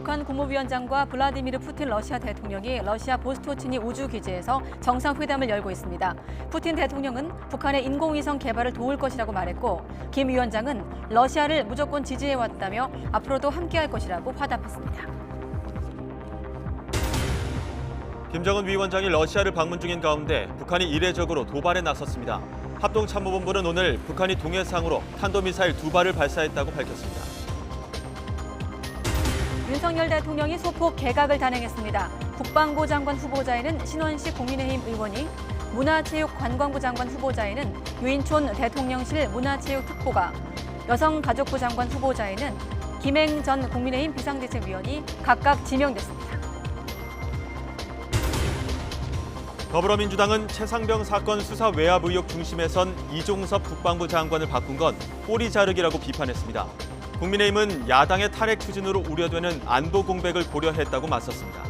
북한 국무위원장과 블라디미르 푸틴 러시아 대통령이 러시아 보스토치니 우주기지에서 정상회담을 열고 있습니다. 푸틴 대통령은 북한의 인공위성 개발을 도울 것이라고 말했고, 김 위원장은 러시아를 무조건 지지해왔다며 앞으로도 함께할 것이라고 화답했습니다. 김정은 위원장이 러시아를 방문 중인 가운데 북한이 이례적으로 도발에 나섰습니다. 합동참모본부는 오늘 북한이 동해상으로 탄도미사일 2발을 발사했다고 밝혔습니다. 윤석열 대통령이 소폭 개각을 단행했습니다. 국방부 장관 후보자에는 신원식 국민의힘 의원이, 문화체육관광부 장관 후보자에는 유인촌 대통령실 문화체육특보가, 여성가족부 장관 후보자에는 김행 전 국민의힘 비상대책위원이 각각 지명됐습니다. 더불어민주당은 최상병 사건 수사 외압 의혹 중심에 선 이종섭 국방부 장관을 바꾼 건 꼬리 자르기라고 비판했습니다. 국민의힘은 야당의 탄핵 추진으로 우려되는 안보 공백을 고려했다고 맞섰습니다.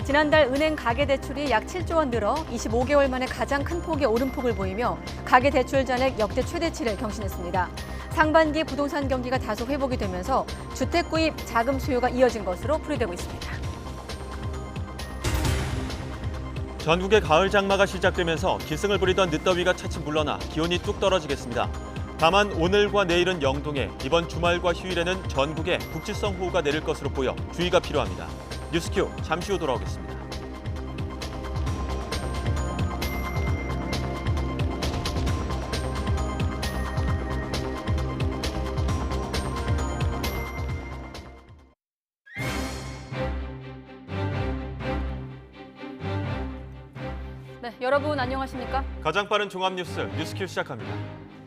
지난달 은행 가계대출이 약 7조 원 늘어 25개월 만에 가장 큰 폭의 오름폭을 보이며 가계대출 잔액 역대 최대치를 경신했습니다. 상반기 부동산 경기가 다소 회복이 되면서 주택 구입 자금 수요가 이어진 것으로 풀이되고 있습니다. 전국의 가을 장마가 시작되면서 기승을 부리던 늦더위가 차츰 물러나 기온이 뚝 떨어지겠습니다. 다만 오늘과 내일은 영동에, 이번 주말과 휴일에는 전국에 북지성 호우가 내릴 것으로 보여 주의가 필요합니다. 뉴스큐 잠시 후 돌아오겠습니다. 네, 여러분 안녕하십니까? 가장 빠른 종합 뉴스 뉴스큐 시작합니다.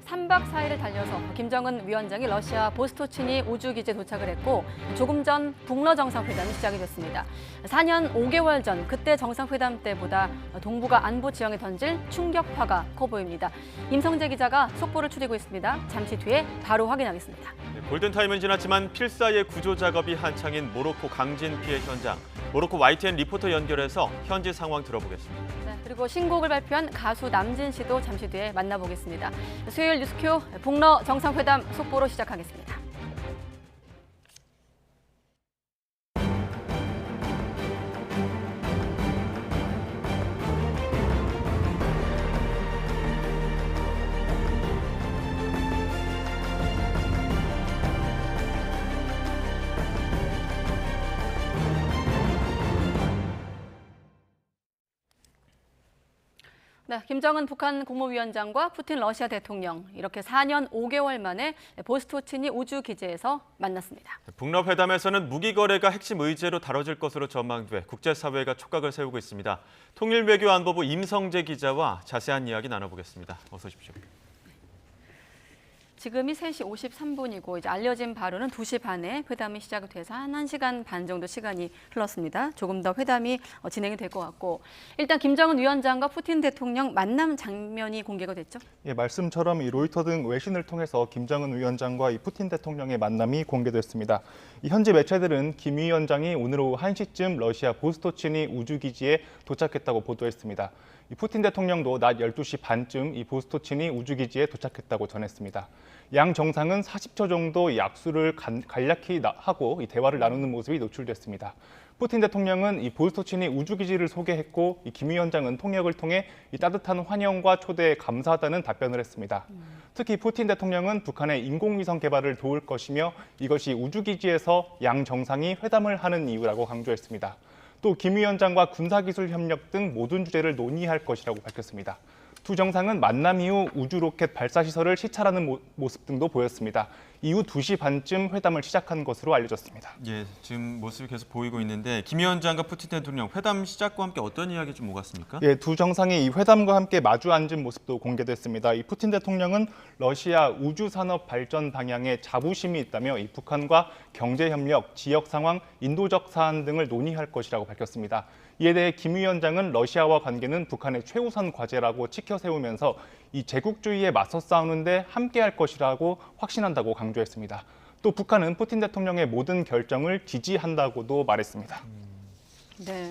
3박 4일을 달려서 김정은 위원장이 러시아 보스토치니 우주기지에 도착을 했고, 조금 전 북러 정상회담이 시작이 됐습니다. 4년 5개월 전 그때 정상회담 때보다 동북아 안보 지형에 던질 충격파가 커 보입니다. 임성재 기자가 속보를 추리고 있습니다. 잠시 뒤에 바로 확인하겠습니다. 골든타임은 지났지만 필사의 구조 작업이 한창인 모로코 강진 피해 현장. 모로코 YTN 리포터 연결해서 현지 상황 들어보겠습니다. 네, 그리고 신곡을 발표한 가수 남진 씨도 잠시 뒤에 만나보겠습니다. 수요일 뉴스큐 북러 정상회담 속보로 시작하겠습니다. 네, 김정은 북한 국무위원장과 푸틴 러시아 대통령, 이렇게 4년 5개월 만에 보스토치니 우주기지에서 만났습니다. 북러 회담에서는 무기 거래가 핵심 의제로 다뤄질 것으로 전망돼 국제사회가 촉각을 세우고 있습니다. 통일외교안보부 임성재 기자와 자세한 이야기 나눠보겠습니다. 어서 오십시오. 지금이 3시 53분이고 이제 알려진 바로는 2시 반에 회담이 시작이 돼서 한 1시간 반 정도 시간이 흘렀습니다. 조금 더 회담이 진행이 될 것 같고, 일단 김정은 위원장과 푸틴 대통령 만남 장면이 공개가 됐죠? 예, 말씀처럼 이 로이터 등 외신을 통해서 김정은 위원장과 이 푸틴 대통령의 만남이 공개됐습니다. 이 현지 매체들은 김 위원장이 오늘 오후 1시쯤 러시아 보스토치니 우주기지에 도착했다고 보도했습니다. 이 푸틴 대통령도 낮 12시 반쯤 이 보스토치니 우주기지에 도착했다고 전했습니다. 양 정상은 40초 정도 약수를 간략히 하고 이 대화를 나누는 모습이 노출됐습니다. 푸틴 대통령은 이 보스토치니 우주기지를 소개했고, 이 김 위원장은 통역을 통해 이 따뜻한 환영과 초대에 감사하다는 답변을 했습니다. 특히 푸틴 대통령은 북한의 인공위성 개발을 도울 것이며 이것이 우주기지에서 양 정상이 회담을 하는 이유라고 강조했습니다. 또 김 위원장과 군사기술 협력 등 모든 주제를 논의할 것이라고 밝혔습니다. 두 정상은 만남 이후 우주 로켓 발사 시설을 시찰하는 모습 등도 보였습니다. 이후 2시 반쯤 회담을 시작한 것으로 알려졌습니다. 예, 지금 모습이 계속 보이고 있는데 김 위원장과 푸틴 대통령 회담 시작과 함께 어떤 이야기 좀 오갔습니까? 예, 두 정상이 이 회담과 함께 마주 앉은 모습도 공개됐습니다. 이 푸틴 대통령은 러시아 우주 산업 발전 방향에 자부심이 있다며 이 북한과 경제 협력, 지역 상황, 인도적 사안 등을 논의할 것이라고 밝혔습니다. 이에 대해 김 위원장은 러시아와 관계는 북한의 최우선 과제라고 치켜 세우면서 이 제국주의에 맞서 싸우는데 함께할 것이라고 확신한다고 강조했습니다. 또 북한은 푸틴 대통령의 모든 결정을 지지한다고도 말했습니다. 네.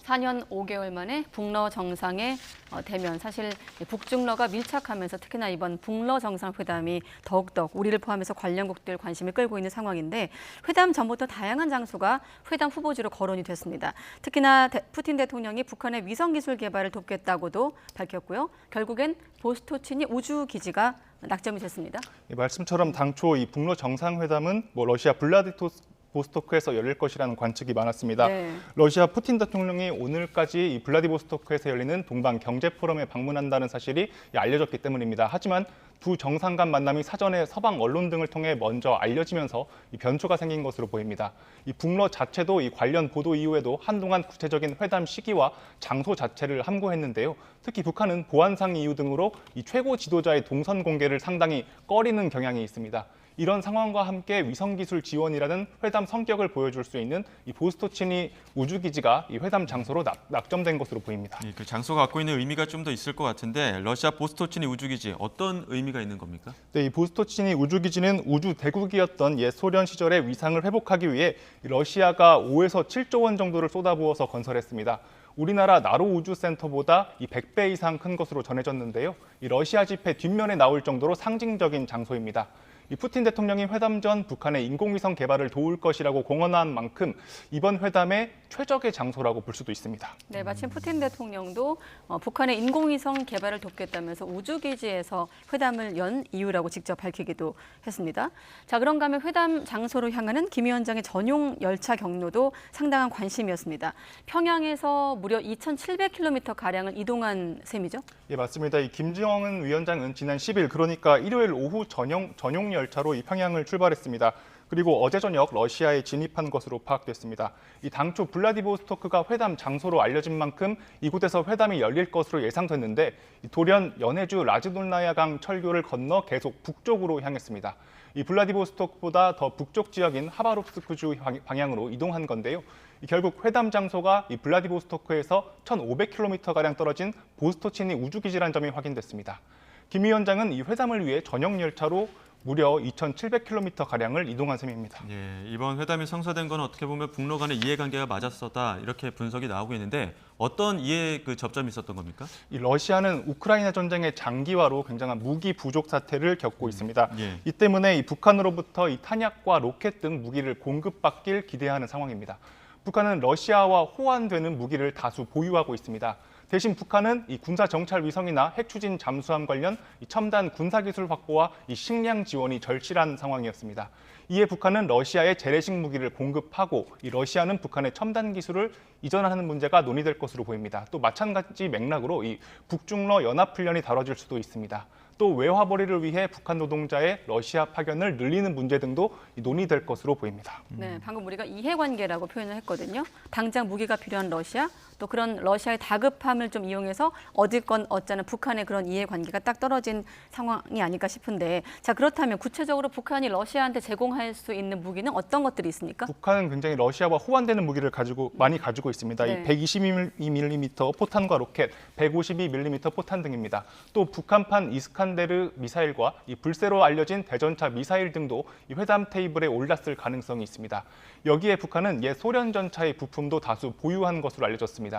4년 5개월 만에 북러 정상에 대면, 사실 북중러가 밀착하면서 특히나 이번 북러 정상회담이 더욱더 우리를 포함해서 관련국들 관심을 끌고 있는 상황인데, 회담 전부터 다양한 장소가 회담 후보지로 거론이 됐습니다. 특히나 푸틴 대통령이 북한의 위성기술 개발을 돕겠다고도 밝혔고요. 결국엔 보스토치니 우주기지가 낙점이 됐습니다. 말씀처럼 당초 이 북러 정상회담은 러시아 블라디보스토크에서 열릴 것이라는 관측이 많았습니다. 네. 러시아 푸틴 대통령이 오늘까지 이 블라디보스토크에서 열리는 동방 경제 포럼에 방문한다는 사실이 알려졌기 때문입니다. 하지만 두 정상 간 만남이 사전에 서방 언론 등을 통해 먼저 알려지면서 이 변수가 생긴 것으로 보입니다. 이 북러 자체도 이 관련 보도 이후에도 한동안 구체적인 회담 시기와 장소 자체를 함구했는데요. 특히 북한은 보안상 이유 등으로 이 최고 지도자의 동선 공개를 상당히 꺼리는 경향이 있습니다. 이런 상황과 함께 위성기술 지원이라는 회담 성격을 보여줄 수 있는 이 보스토치니 우주기지가 이 회담 장소로 낙점된 것으로 보입니다. 그 장소가 갖고 있는 의미가 좀 더 있을 것 같은데, 러시아 보스토치니 우주기지 어떤 의미가 있는 겁니까? 네, 이 보스토치니 우주기지는 우주 대국이었던 옛 소련 시절의 위상을 회복하기 위해 러시아가 5에서 7조 원 정도를 쏟아부어서 건설했습니다. 우리나라 나로 우주센터보다 이 100배 이상 큰 것으로 전해졌는데요. 이 러시아 지폐 뒷면에 나올 정도로 상징적인 장소입니다. 이 푸틴 대통령이 회담 전 북한의 인공위성 개발을 도울 것이라고 공언한 만큼 이번 회담의 최적의 장소라고 볼 수도 있습니다. 네, 마침 푸틴 대통령도 북한의 인공위성 개발을 돕겠다면서 우주기지에서 회담을 연 이유라고 직접 밝히기도 했습니다. 자, 그런가 하면 회담 장소로 향하는 김 위원장의 전용 열차 경로도 상당한 관심이었습니다. 평양에서 무려 2,700km가량을 이동한 셈이죠? 예, 맞습니다. 이 김정은 위원장은 지난 10일, 그러니까 일요일 오후 전용 열차로 이 평양을 출발했습니다. 그리고 어제 저녁 러시아에 진입한 것으로 파악됐습니다. 이 당초 블라디보스토크가 회담 장소로 알려진 만큼 이곳에서 회담이 열릴 것으로 예상됐는데, 돌연 연해주 라즈돌나야강 철교를 건너 계속 북쪽으로 향했습니다. 이 블라디보스토크보다 더 북쪽 지역인 하바롭스크주 방향으로 이동한 건데요. 결국 회담 장소가 이 블라디보스토크에서 1,500km가량 떨어진 보스토치니 우주기지라는 점이 확인됐습니다. 김 위원장은 이 회담을 위해 전용 열차로 무려 2,700km가량을 이동한 셈입니다. 예, 이번 회담이 성사된 건 어떻게 보면 북러 간의 이해관계가 맞았었다, 이렇게 분석이 나오고 있는데, 어떤 이해 접점이 있었던 겁니까? 이 러시아는 우크라이나 전쟁의 장기화로 굉장한 무기 부족 사태를 겪고 있습니다. 예. 이 때문에 이 북한으로부터 이 탄약과 로켓 등 무기를 공급받길 기대하는 상황입니다. 북한은 러시아와 호환되는 무기를 다수 보유하고 있습니다. 대신 북한은 이 군사 정찰 위성이나 핵 추진 잠수함 관련 이 첨단 군사 기술 확보와 이 식량 지원이 절실한 상황이었습니다. 이에 북한은 러시아에 재래식 무기를 공급하고, 이 러시아는 북한의 첨단 기술을 이전하는 문제가 논의될 것으로 보입니다. 또 마찬가지 맥락으로 이 북중러 연합훈련이 다뤄질 수도 있습니다. 또 외화벌이를 위해 북한 노동자의 러시아 파견을 늘리는 문제 등도 논의될 것으로 보입니다. 네, 방금 우리가 이해관계라고 표현을 했거든요. 당장 무기가 필요한 러시아, 또 그런 러시아의 다급함을 좀 이용해서 어딜건 어쩌는 북한의 그런 이해관계가 딱 떨어진 상황이 아닐까 싶은데, 자, 그렇다면 구체적으로 북한이 러시아한테 제공할 수 있는 무기는 어떤 것들이 있습니까? 북한은 굉장히 러시아와 호환되는 무기를 많이 가지고 있습니다. 네. 이 122mm 포탄과 로켓, 152mm 포탄 등입니다. 또 북한판 이스칸데르 미사일과 이 불세로 알려진 대전차 미사일 등도 이 회담 테이블에 올랐을 가능성이 있습니다. 여기에 북한은 옛 소련 전차의 부품도 다수 보유한 것으로 알려졌습니다.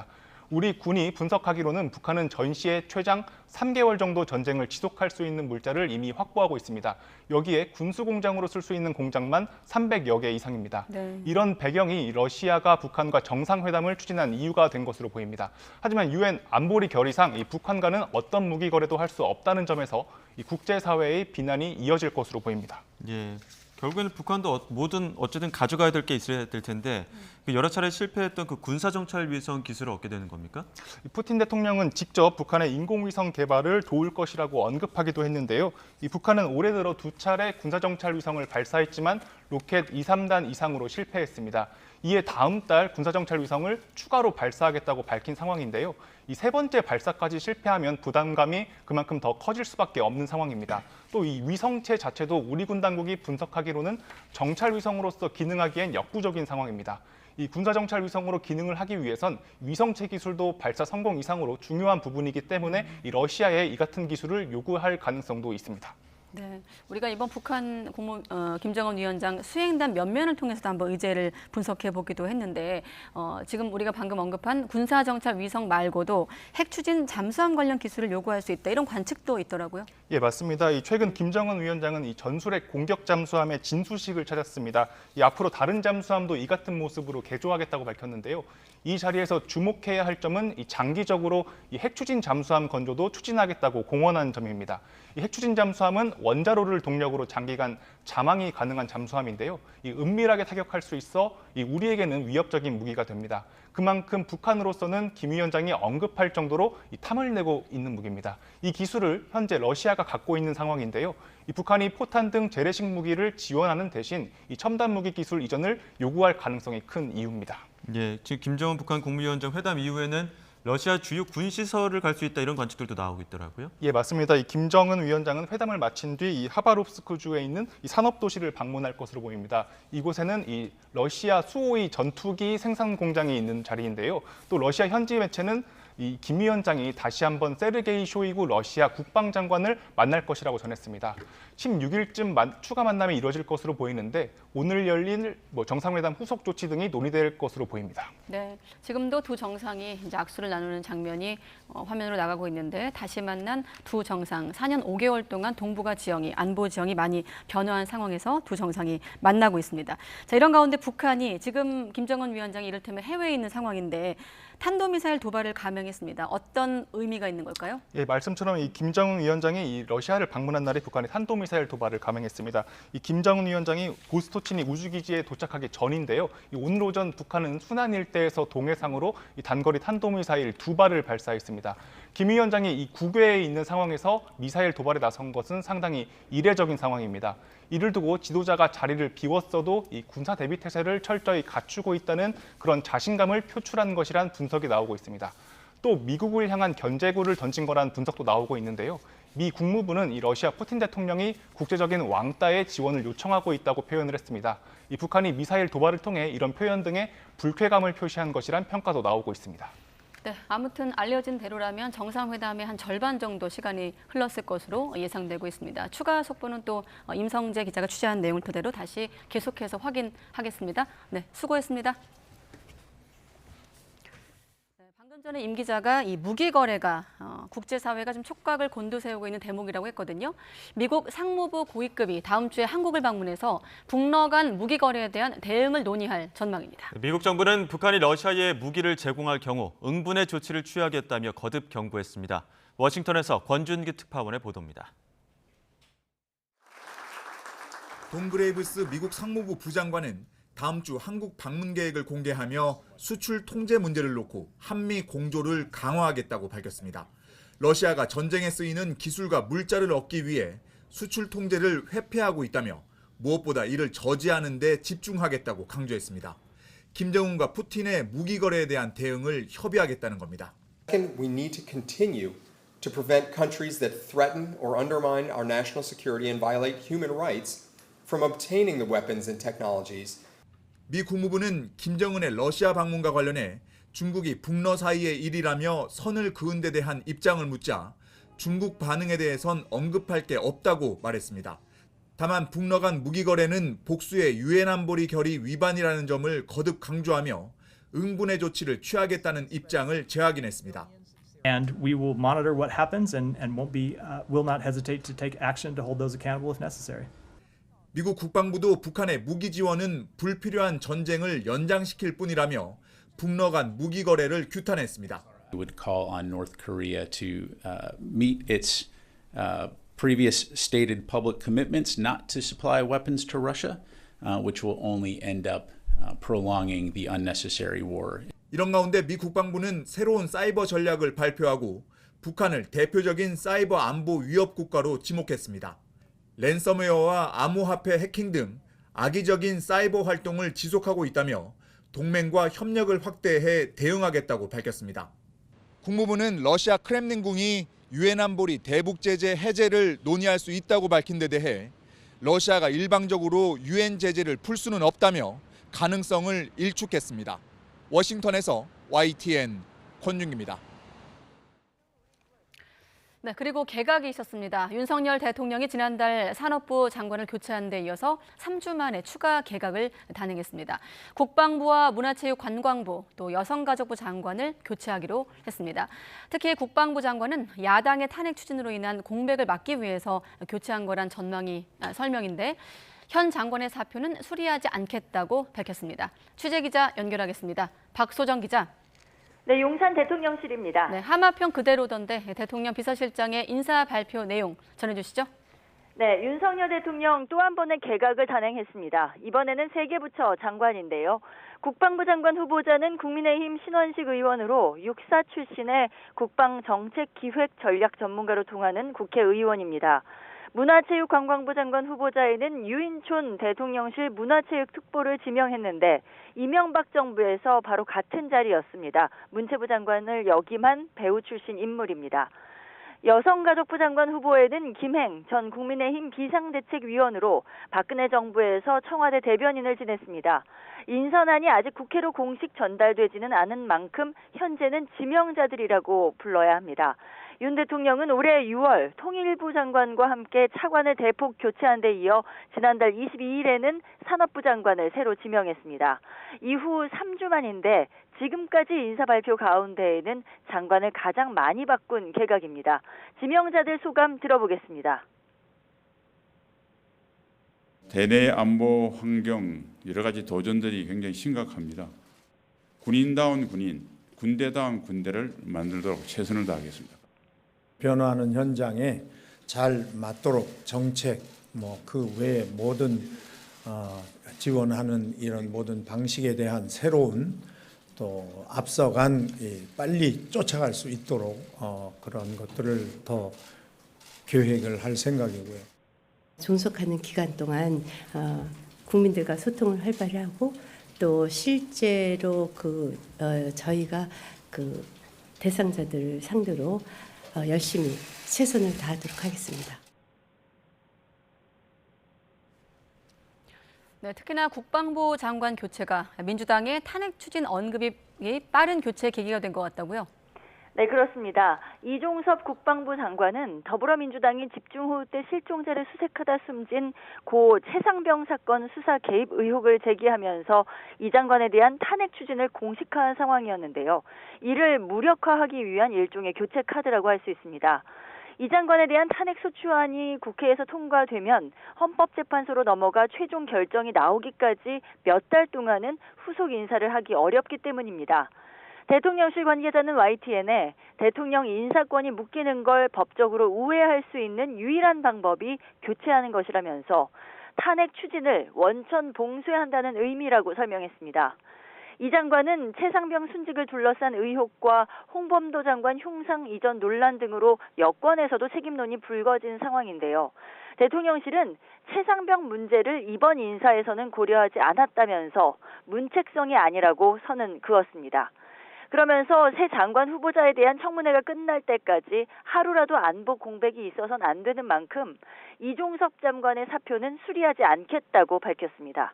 우리 군이 분석하기로는 북한은 전시에 최장 3개월 정도 전쟁을 지속할 수 있는 물자를 이미 확보하고 있습니다. 여기에 군수공장으로 쓸 수 있는 공장만 300여 개 이상입니다. 네. 이런 배경이 러시아가 북한과 정상회담을 추진한 이유가 된 것으로 보입니다. 하지만 유엔 안보리 결의상 이 북한과는 어떤 무기 거래도 할 수 없다는 점에서 이 국제사회의 비난이 이어질 것으로 보입니다. 예. 결국에는 북한도 어쨌든 가져가야 될 게 있어야 될 텐데, 여러 차례 실패했던 그 군사정찰 위성 기술을 얻게 되는 겁니까? 푸틴 대통령은 직접 북한의 인공위성 개발을 도울 것이라고 언급하기도 했는데요. 이 북한은 올해 들어 2차례 군사정찰 위성을 발사했지만 로켓 2, 3단 이상으로 실패했습니다. 이에 다음 달 군사정찰 위성을 추가로 발사하겠다고 밝힌 상황인데요. 이 세 번째 발사까지 실패하면 부담감이 그만큼 더 커질 수밖에 없는 상황입니다. 또 이 위성체 자체도 우리 군 당국이 분석하기로는 정찰 위성으로서 기능하기엔 역부족인 상황입니다. 이 군사정찰 위성으로 기능을 하기 위해선 위성체 기술도 발사 성공 이상으로 중요한 부분이기 때문에 이 러시아에 이 같은 기술을 요구할 가능성도 있습니다. 네, 우리가 이번 북한 김정은 위원장 수행단 면면을 통해서도 한번 의제를 분석해 보기도 했는데 지금 우리가 방금 언급한 군사정찰 위성 말고도 핵 추진 잠수함 관련 기술을 요구할 수 있다 이런 관측도 있더라고요. 예, 맞습니다. 최근 김정은 위원장은 이 전술핵 공격 잠수함의 진수식을 찾았습니다. 앞으로 다른 잠수함도 이 같은 모습으로 개조하겠다고 밝혔는데요. 이 자리에서 주목해야 할 점은 장기적으로 이 핵 추진 잠수함 건조도 추진하겠다고 공언한 점입니다. 이 핵 추진 잠수함은 원자로를 동력으로 장기간 잠항이 가능한 잠수함인데요. 은밀하게 타격할 수 있어 우리에게는 위협적인 무기가 됩니다. 그만큼 북한으로서는 김 위원장이 언급할 정도로 탐을 내고 있는 무기입니다. 이 기술을 현재 러시아가 갖고 있는 상황인데요. 북한이 포탄 등 재래식 무기를 지원하는 대신 첨단 무기 기술 이전을 요구할 가능성이 큰 이유입니다. 예, 지금 김정은 북한 국무위원장 회담 이후에는 러시아 주요 군시설을 갈 수 있다 이런 관측들도 나오고 있더라고요. 예, 맞습니다. 김정은 위원장은 회담을 마친 뒤 하바롭스크주에 있는 산업 도시를 방문할 것으로 보입니다. 이곳에는 러시아 수호의 전투기 생산 공장이 있는 자리인데요. 또 러시아 현지 매체는 김 위원장이 다시 한번 세르게이 쇼이구 러시아 국방장관을 만날 것이라고 전했습니다. 16일쯤 추가 만남이 이루어질 것으로 보이는데 오늘 열린 정상회담 후속 조치 등이 논의될 것으로 보입니다. 네, 지금도 두 정상이 이제 악수를 나누는 장면이 화면으로 나가고 있는데 다시 만난 두 정상 4년 5개월 동안 동북아 지형이 안보 지형이 많이 변화한 상황에서 두 정상이 만나고 있습니다. 자, 이런 가운데 북한이 지금 김정은 위원장이 이를테면 해외에 있는 상황인데 탄도미사일 도발을 감행했습니다. 어떤 의미가 있는 걸까요? 예, 말씀처럼 김정은 위원장이 러시아를 방문한 날에 북한이 탄도미사일 도발을 감행했습니다. 김정은 위원장이 보스토치니 우주기지에 도착하기 전인데요. 오늘 오전 북한은 순안 일대에서 동해상으로 단거리 탄도미사일 2발을 발사했습니다. 김 위원장이 국외에 있는 상황에서 미사일 도발에 나선 것은 상당히 이례적인 상황입니다. 이를 두고 지도자가 자리를 비웠어도 군사 대비 태세를 철저히 갖추고 있다는 그런 자신감을 표출한 것이란 분석이 나오고 있습니다. 또 미국을 향한 견제구를 던진 거란 분석도 나오고 있는데요. 미 국무부는 러시아 푸틴 대통령이 국제적인 왕따의 지원을 요청하고 있다고 표현을 했습니다. 북한이 미사일 도발을 통해 이런 표현 등의 불쾌감을 표시한 것이란 평가도 나오고 있습니다. 네, 아무튼 알려진 대로라면 정상회담의 한 절반 정도 시간이 흘렀을 것으로 예상되고 있습니다. 추가 속보는 또 임성재 기자가 취재한 내용을 토대로 다시 계속해서 확인하겠습니다. 네, 수고했습니다. 방금 전에 임 기자가 이 무기 거래가 국제사회가 좀 촉각을 곤두세우고 있는 대목이라고 했거든요. 미국 상무부 고위급이 다음 주에 한국을 방문해서 북러 간 무기 거래에 대한 대응을 논의할 전망입니다. 미국 정부는 북한이 러시아에 무기를 제공할 경우 응분의 조치를 취하겠다며 거듭 경고했습니다. 워싱턴에서 권준기 특파원의 보도입니다. 돈 그레이브스 미국 상무부 부장관은 다음 주 한국 방문 계획을 공개하며 수출 통제 문제를 놓고 한미 공조를 강화하겠다고 밝혔습니다. 러시아가 전쟁에 쓰이는 기술과 물자를 얻기 위해 수출 통제를 회피하고 있다며 무엇보다 이를 저지하는 데 집중하겠다고 강조했습니다. 김정은과 푸틴의 무기 거래에 대한 대응을 협의하겠다는 겁니다. Second, we need to continue to prevent countries that threaten or undermine our national security and violate human rights from obtaining the weapons and technologies. 미 국무부는 김정은의 러시아 방문과 관련해 중국이 북러 사이의 일이라며 선을 그은 데 대한 입장을 묻자 중국 반응에 대해선 언급할 게 없다고 말했습니다. 다만 북러 간 무기 거래는 복수의 유엔 안보리 결의 위반이라는 점을 거듭 강조하며 응분의 조치를 취하겠다는 입장을 재확인했습니다. And we will monitor what happens and will not hesitate to take action to hold those accountable if necessary. 미국 국방부도 북한의 무기 지원은 불필요한 전쟁을 연장시킬 뿐이라며 북러 간 무기 거래를 규탄했습니다. We would call on North Korea to meet its previous stated public commitments not to supply weapons to Russia, which will only end up prolonging the unnecessary war. 이런 가운데 미 국방부는 새로운 사이버 전략을 발표하고 북한을 대표적인 사이버 안보 위협 국가로 지목했습니다. 랜섬웨어와 암호화폐 해킹 등 악의적인 사이버 활동을 지속하고 있다며 동맹과 협력을 확대해 대응하겠다고 밝혔습니다. 국무부는 러시아 크렘린궁이 유엔 안보리 대북 제재 해제를 논의할 수 있다고 밝힌 데 대해 러시아가 일방적으로 유엔 제재를 풀 수는 없다며 가능성을 일축했습니다. 워싱턴에서 YTN 권준기입니다. 네, 그리고 개각이 있었습니다. 윤석열 대통령이 지난달 산업부 장관을 교체한 데 이어서 3주 만에 추가 개각을 단행했습니다. 국방부와 문화체육관광부, 또 여성가족부 장관을 교체하기로 했습니다. 특히 국방부 장관은 야당의 탄핵 추진으로 인한 공백을 막기 위해서 교체한 거란 설명인데 현 장관의 사표는 수리하지 않겠다고 밝혔습니다. 취재기자 연결하겠습니다. 박소정 기자. 네, 용산 대통령실입니다. 네, 하마평 그대로던데 대통령 비서실장의 인사 발표 내용 전해주시죠. 네, 윤석열 대통령 또 한 번의 개각을 단행했습니다. 이번에는 3개 부처 장관인데요. 국방부 장관 후보자는 국민의힘 신원식 의원으로 육사 출신의 국방정책기획전략 전문가로 통하는 국회의원입니다. 문화체육관광부 장관 후보자에는 유인촌 대통령실 문화체육특보를 지명했는데 이명박 정부에서 바로 같은 자리였습니다. 문체부 장관을 역임한 배우 출신 인물입니다. 여성가족부 장관 후보에는 김행 전 국민의힘 비상대책위원으로 박근혜 정부에서 청와대 대변인을 지냈습니다. 인선안이 아직 국회로 공식 전달되지는 않은 만큼 현재는 지명자들이라고 불러야 합니다. 윤 대통령은 올해 6월 통일부 장관과 함께 차관을 대폭 교체한 데 이어 지난달 22일에는 산업부 장관을 새로 지명했습니다. 이후 3주 만인데 지금까지 인사 발표 가운데에는 장관을 가장 많이 바꾼 개각입니다. 지명자들 소감 들어보겠습니다. 대내 안보 환경 여러 가지 도전들이 굉장히 심각합니다. 군인다운 군인, 군대다운 군대를 만들도록 최선을 다하겠습니다. 변화하는 현장에 잘 맞도록 정책, 그 외에 모든 지원하는 이런 모든 방식에 대한 새로운 또 앞서간 빨리 쫓아갈 수 있도록 그런 것들을 더 계획을 할 생각이고요. 종속하는 기간 동안 국민들과 소통을 활발히 하고 또 실제로 저희가 대상자들을 상대로 열심히 최선을 다하도록 하겠습니다. 네, 특히나 국방부 장관 교체가 민주당의 탄핵 추진 언급이 빠른 교체 계기가 된 것 같다고요? 네, 그렇습니다. 이종섭 국방부 장관은 더불어민주당이 집중호우 때 실종자를 수색하다 숨진 고 최상병 사건 수사 개입 의혹을 제기하면서 이 장관에 대한 탄핵 추진을 공식화한 상황이었는데요. 이를 무력화하기 위한 일종의 교체 카드라고 할 수 있습니다. 이 장관에 대한 탄핵 소추안이 국회에서 통과되면 헌법재판소로 넘어가 최종 결정이 나오기까지 몇 달 동안은 후속 인사를 하기 어렵기 때문입니다. 대통령실 관계자는 YTN에 대통령 인사권이 묶이는 걸 법적으로 우회할 수 있는 유일한 방법이 교체하는 것이라면서 탄핵 추진을 원천 봉쇄한다는 의미라고 설명했습니다. 이 장관은 최상병 순직을 둘러싼 의혹과 홍범도 장관 흉상 이전 논란 등으로 여권에서도 책임론이 불거진 상황인데요. 대통령실은 최상병 문제를 이번 인사에서는 고려하지 않았다면서 문책성이 아니라고 선은 그었습니다. 그러면서 새 장관 후보자에 대한 청문회가 끝날 때까지 하루라도 안보 공백이 있어서는 안 되는 만큼 이종섭 장관의 사표는 수리하지 않겠다고 밝혔습니다.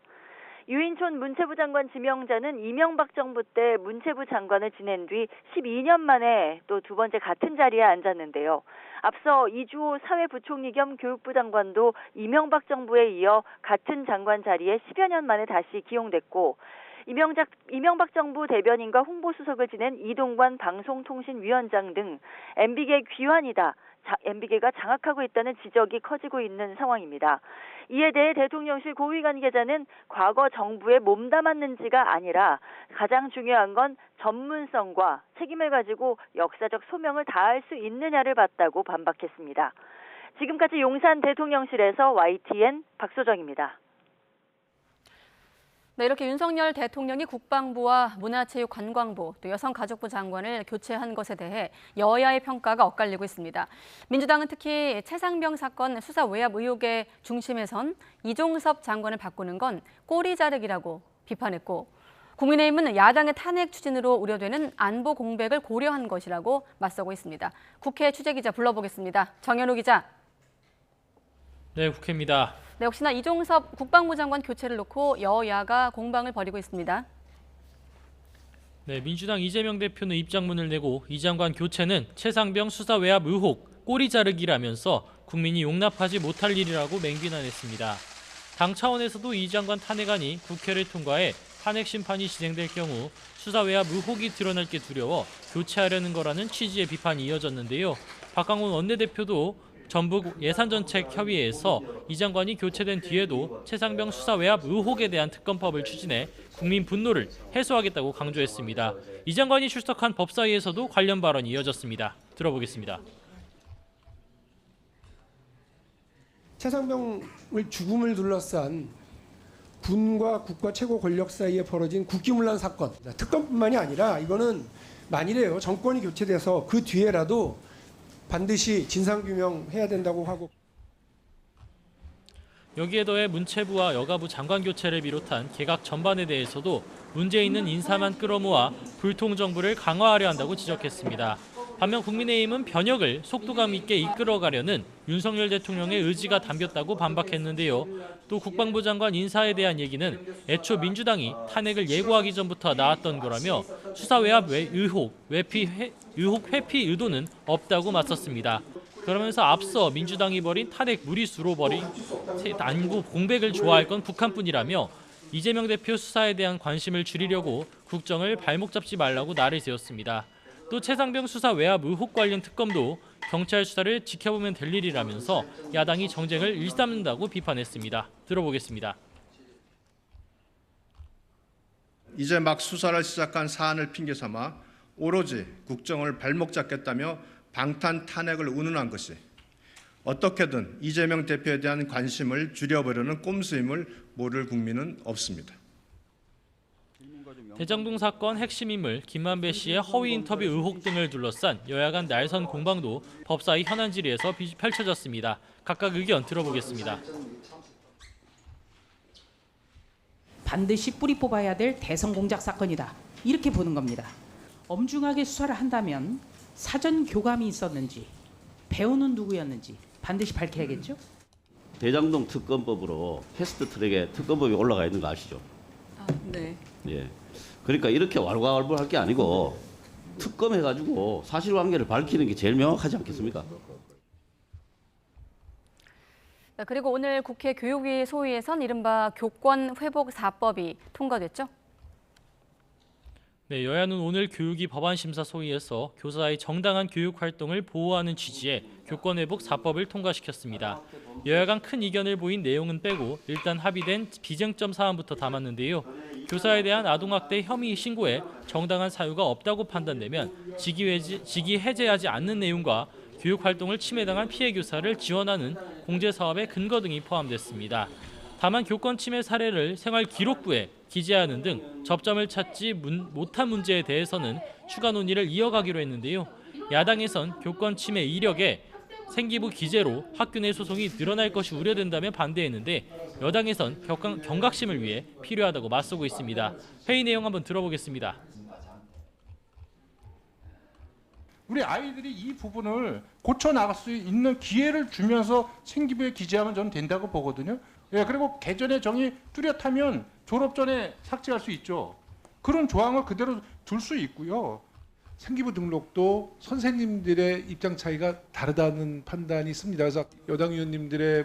유인촌 문체부 장관 지명자는 이명박 정부 때 문체부 장관을 지낸 뒤 12년 만에 또 두 번째 같은 자리에 앉았는데요. 앞서 이주호 사회부총리 겸 교육부 장관도 이명박 정부에 이어 같은 장관 자리에 10여 년 만에 다시 기용됐고 이명박 정부 대변인과 홍보수석을 지낸 이동관 방송통신위원장 등 MB계 귀환이다. MB계가 장악하고 있다는 지적이 커지고 있는 상황입니다. 이에 대해 대통령실 고위 관계자는 과거 정부에 몸담았는지가 아니라 가장 중요한 건 전문성과 책임을 가지고 역사적 소명을 다할 수 있느냐를 봤다고 반박했습니다. 지금까지 용산 대통령실에서 YTN 박소정입니다. 네, 이렇게 윤석열 대통령이 국방부와 문화체육관광부, 또 여성가족부 장관을 교체한 것에 대해 여야의 평가가 엇갈리고 있습니다. 민주당은 특히 최상병 사건 수사 외압 의혹의 중심에 선 이종섭 장관을 바꾸는 건 꼬리 자르기라고 비판했고, 국민의힘은 야당의 탄핵 추진으로 우려되는 안보 공백을 고려한 것이라고 맞서고 있습니다. 국회 취재기자 불러보겠습니다. 정현우 기자. 네, 국회입니다. 네, 역시나 이종섭 국방부 장관 교체를 놓고 여야가 공방을 벌이고 있습니다. 네, 민주당 이재명 대표는 입장문을 내고 이 장관 교체는 최상병 수사 외압 의혹, 꼬리 자르기라면서 국민이 용납하지 못할 일이라고 맹비난했습니다. 당 차원에서도 이 장관 탄핵안이 국회를 통과해 탄핵 심판이 진행될 경우 수사 외압 의혹이 드러날 게 두려워 교체하려는 거라는 취지의 비판이 이어졌는데요. 박광훈 원내대표도 전북 예산정책협의회에서 이 장관이 교체된 뒤에도 최상병 수사 외압 의혹에 대한 특검법을 추진해 국민 분노를 해소하겠다고 강조했습니다. 이 장관이 출석한 법사위에서도 관련 발언이 이어졌습니다. 들어보겠습니다. 최상병을 죽음을 둘러싼 군과 국가 최고 권력 사이에 벌어진 국기문란 사건, 특검뿐만이 아니라 이거는 만일에요 정권이 교체돼서 그 뒤에라도 반드시 진상규명해야 된다고 하고. 여기에 더해 문체부와 여가부 장관 교체를 비롯한 개각 전반에 대해서도 문제 있는 인사만 끌어모아 불통정부를 강화하려 한다고 지적했습니다. 반면 국민의힘은 변혁을 속도감 있게 이끌어가려는 윤석열 대통령의 의지가 담겼다고 반박했는데요. 또 국방부 장관 인사에 대한 얘기는 애초 민주당이 탄핵을 예고하기 전부터 나왔던 거라며 수사 외압 의혹 회피 의도는 없다고 맞섰습니다. 그러면서 앞서 민주당이 벌인 탄핵 무리수로 벌인 안구 공백을 좋아할 건 북한뿐이라며 이재명 대표 수사에 대한 관심을 줄이려고 국정을 발목 잡지 말라고 날을 세웠습니다. 또 최상병 수사 외압 의혹 관련 특검도 경찰 수사를 지켜보면 될 일이라면서 야당이 정쟁을 일삼는다고 비판했습니다. 들어보겠습니다. 이제 막 수사를 시작한 사안을 핑계삼아 오로지 국정을 발목 잡겠다며 방탄 탄핵을 운운한 것이 어떻게든 이재명 대표에 대한 관심을 줄여보려는 꼼수임을 모를 국민은 없습니다. 대장동 사건 핵심 인물 김만배 씨의 허위 인터뷰 의혹 등을 둘러싼 여야 간 날선 공방도 법사위 현안 질의에서 펼쳐졌습니다. 각각 의견 들어보겠습니다. 반드시 뿌리 뽑아야 될 대선 공작 사건이다. 이렇게 보는 겁니다. 엄중하게 수사를 한다면 사전 교감이 있었는지, 배우는 누구였는지 반드시 밝혀야겠죠? 대장동 특검법으로 패스트트랙에 특검법이 올라가 있는 거 아시죠? 네. 예. 그러니까 이렇게 왈가왈부할 게 아니고 특검해가지고 사실관계를 밝히는 게 제일 명확하지 않겠습니까? 그리고 오늘 국회 교육위 소위에선 이른바 교권 회복 4법이 통과됐죠? 네, 여야는 오늘 교육위 법안 심사 소위에서 교사의 정당한 교육 활동을 보호하는 취지의 교권 회복 4법을 통과시켰습니다. 여야 간 큰 이견을 보인 내용은 빼고 일단 합의된 비쟁점 사안부터 담았는데요. 교사에 대한 아동학대 혐의 신고에 정당한 사유가 없다고 판단되면 직위 해제하지 않는 내용과 교육 활동을 침해당한 피해 교사를 지원하는 공제 사업의 근거 등이 포함됐습니다. 다만 교권 침해 사례를 생활 기록부에 기재하는 등 접점을 찾지 못한 문제에 대해서는 추가 논의를 이어가기로 했는데요. 야당에선 교권 침해 이력에 생기부 기재로 학교 내 소송이 늘어날 것이 우려된다며 반대했는데 여당에선 경각심을 위해 필요하다고 맞서고 있습니다. 회의 내용 한번 들어보겠습니다. 우리 아이들이 이 부분을 고쳐나갈 수 있는 기회를 주면서 생기부에 기재하면 저는 된다고 보거든요. 예, 그리고 개전의 정의 뚜렷하면 졸업 전에 삭제할 수 있죠. 그런 조항을 그대로 둘 수 있고요. 생기부 등록도 선생님들의 입장 차이가 다르다는 판단이 있습니다. 그래서 여당 의원님들의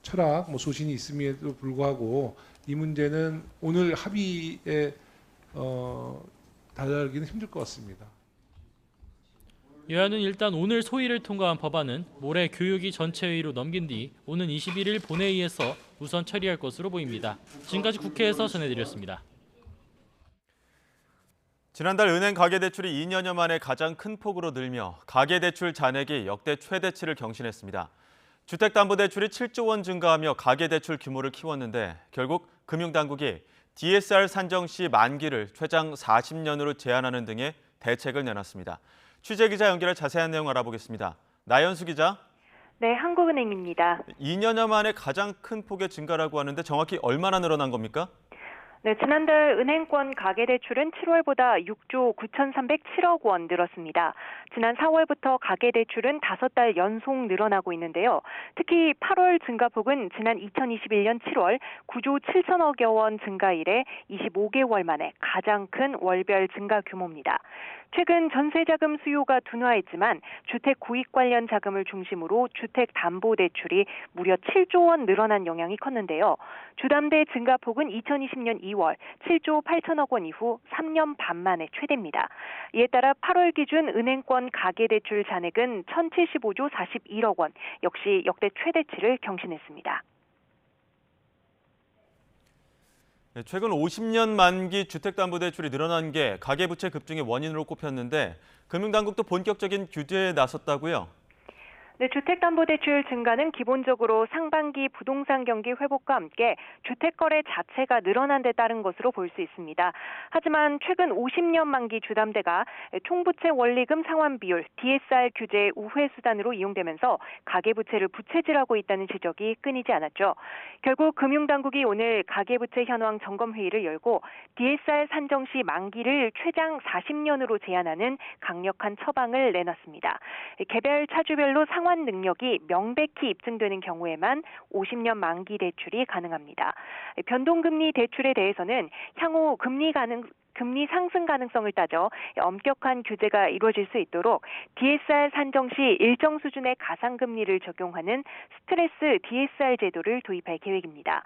철학, 소신이 있음에도 불구하고 이 문제는 오늘 합의에 다다르기는 힘들 것 같습니다. 여야는 일단 오늘 소위를 통과한 법안은 모레 교육위 전체회의로 넘긴 뒤 오는 21일 본회의에서 우선 처리할 것으로 보입니다. 지금까지 국회에서 전해드렸습니다. 지난달 은행 가계대출이 2년여 만에 가장 큰 폭으로 늘며 가계대출 잔액이 역대 최대치를 경신했습니다. 주택담보대출이 7조 원 증가하며 가계대출 규모를 키웠는데 결국 금융당국이 DSR 산정 시 만기를 최장 40년으로 제한하는 등의 대책을 내놨습니다. 취재기자 연결해 자세한 내용 알아보겠습니다. 나연수 기자. 네, 한국은행입니다. 2년여 만에 가장 큰 폭의 증가라고 하는데 정확히 얼마나 늘어난 겁니까? 네, 지난달 은행권 가계대출은 7월보다 6조 9,307억 원 늘었습니다. 지난 4월부터 가계대출은 5달 연속 늘어나고 있는데요. 특히 8월 증가폭은 지난 2021년 7월 9조 7천억여 원 증가 이래 25개월 만에 가장 큰 월별 증가 규모입니다. 최근 전세자금 수요가 둔화했지만 주택 구입 관련 자금을 중심으로 주택담보대출이 무려 7조 원 늘어난 영향이 컸는데요. 주담대 증가폭은 2020년 2월 7조 8천억 원 이후 3년 반 만에 최대입니다. 이에 따라 8월 기준 은행권 가계대출 잔액은 1,075조 41억 원, 역시 역대 최대치를 경신했습니다. 최근 50년 만기 주택담보대출이 늘어난 게 가계부채 급증의 원인으로 꼽혔는데 금융당국도 본격적인 규제에 나섰다고요? 네, 주택담보대출 증가는 기본적으로 상반기 부동산 경기 회복과 함께 주택거래 자체가 늘어난 데 따른 것으로 볼 수 있습니다. 하지만 최근 50년 만기 주담대가 총부채 원리금 상환 비율 DSR 규제의 우회 수단으로 이용되면서 가계부채를 부채질하고 있다는 지적이 끊이지 않았죠. 결국 금융당국이 오늘 가계부채 현황 점검회의를 열고 DSR 산정 시 만기를 최장 40년으로 제한하는 강력한 처방을 내놨습니다. 개별 차주별로 상환 능력이 명백히 입증되는 경우에만 50년 만기 대출이 가능합니다. 변동금리 대출에 대해서는 향후 금리 상승 가능성을 따져 엄격한 규제가 이루어질 수 있도록 DSR 산정 시 일정 수준의 가상금리를 적용하는 스트레스 DSR 제도를 도입할 계획입니다.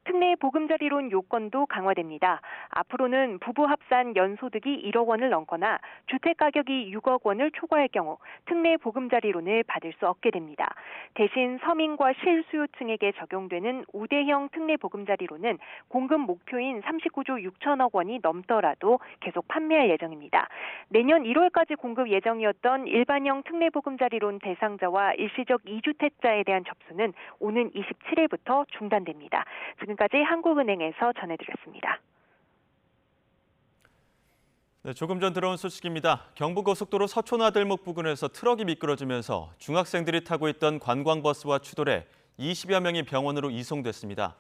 특례 보금자리론 요건도 강화됩니다. 앞으로는 부부 합산 연소득이 1억 원을 넘거나 주택 가격이 6억 원을 초과할 경우 특례 보금자리론을 받을 수 없게 됩니다. 대신 서민과 실수요층에게 적용되는 우대형 특례 보금자리론은 공급 목표인 39조 6천억 원이 넘더라도 계속 판매할 예정입니다. 내년 1월까지 공급 예정이었던 일반형 특례 보금자리론 대상자와 일시적 2주택자에 대한 접수는 오는 27일부터 중단됩니다. 지금까지 한국은행에서 전해드렸습니다. 네, 조금 전 들어온 소식입니다. 경부고속도로 서초나들목 부근에서 트럭이 미끄러지면서 중학생들이 타고 있던 관광버스와 추돌해 20여 명이 병원으로 이송됐습니다.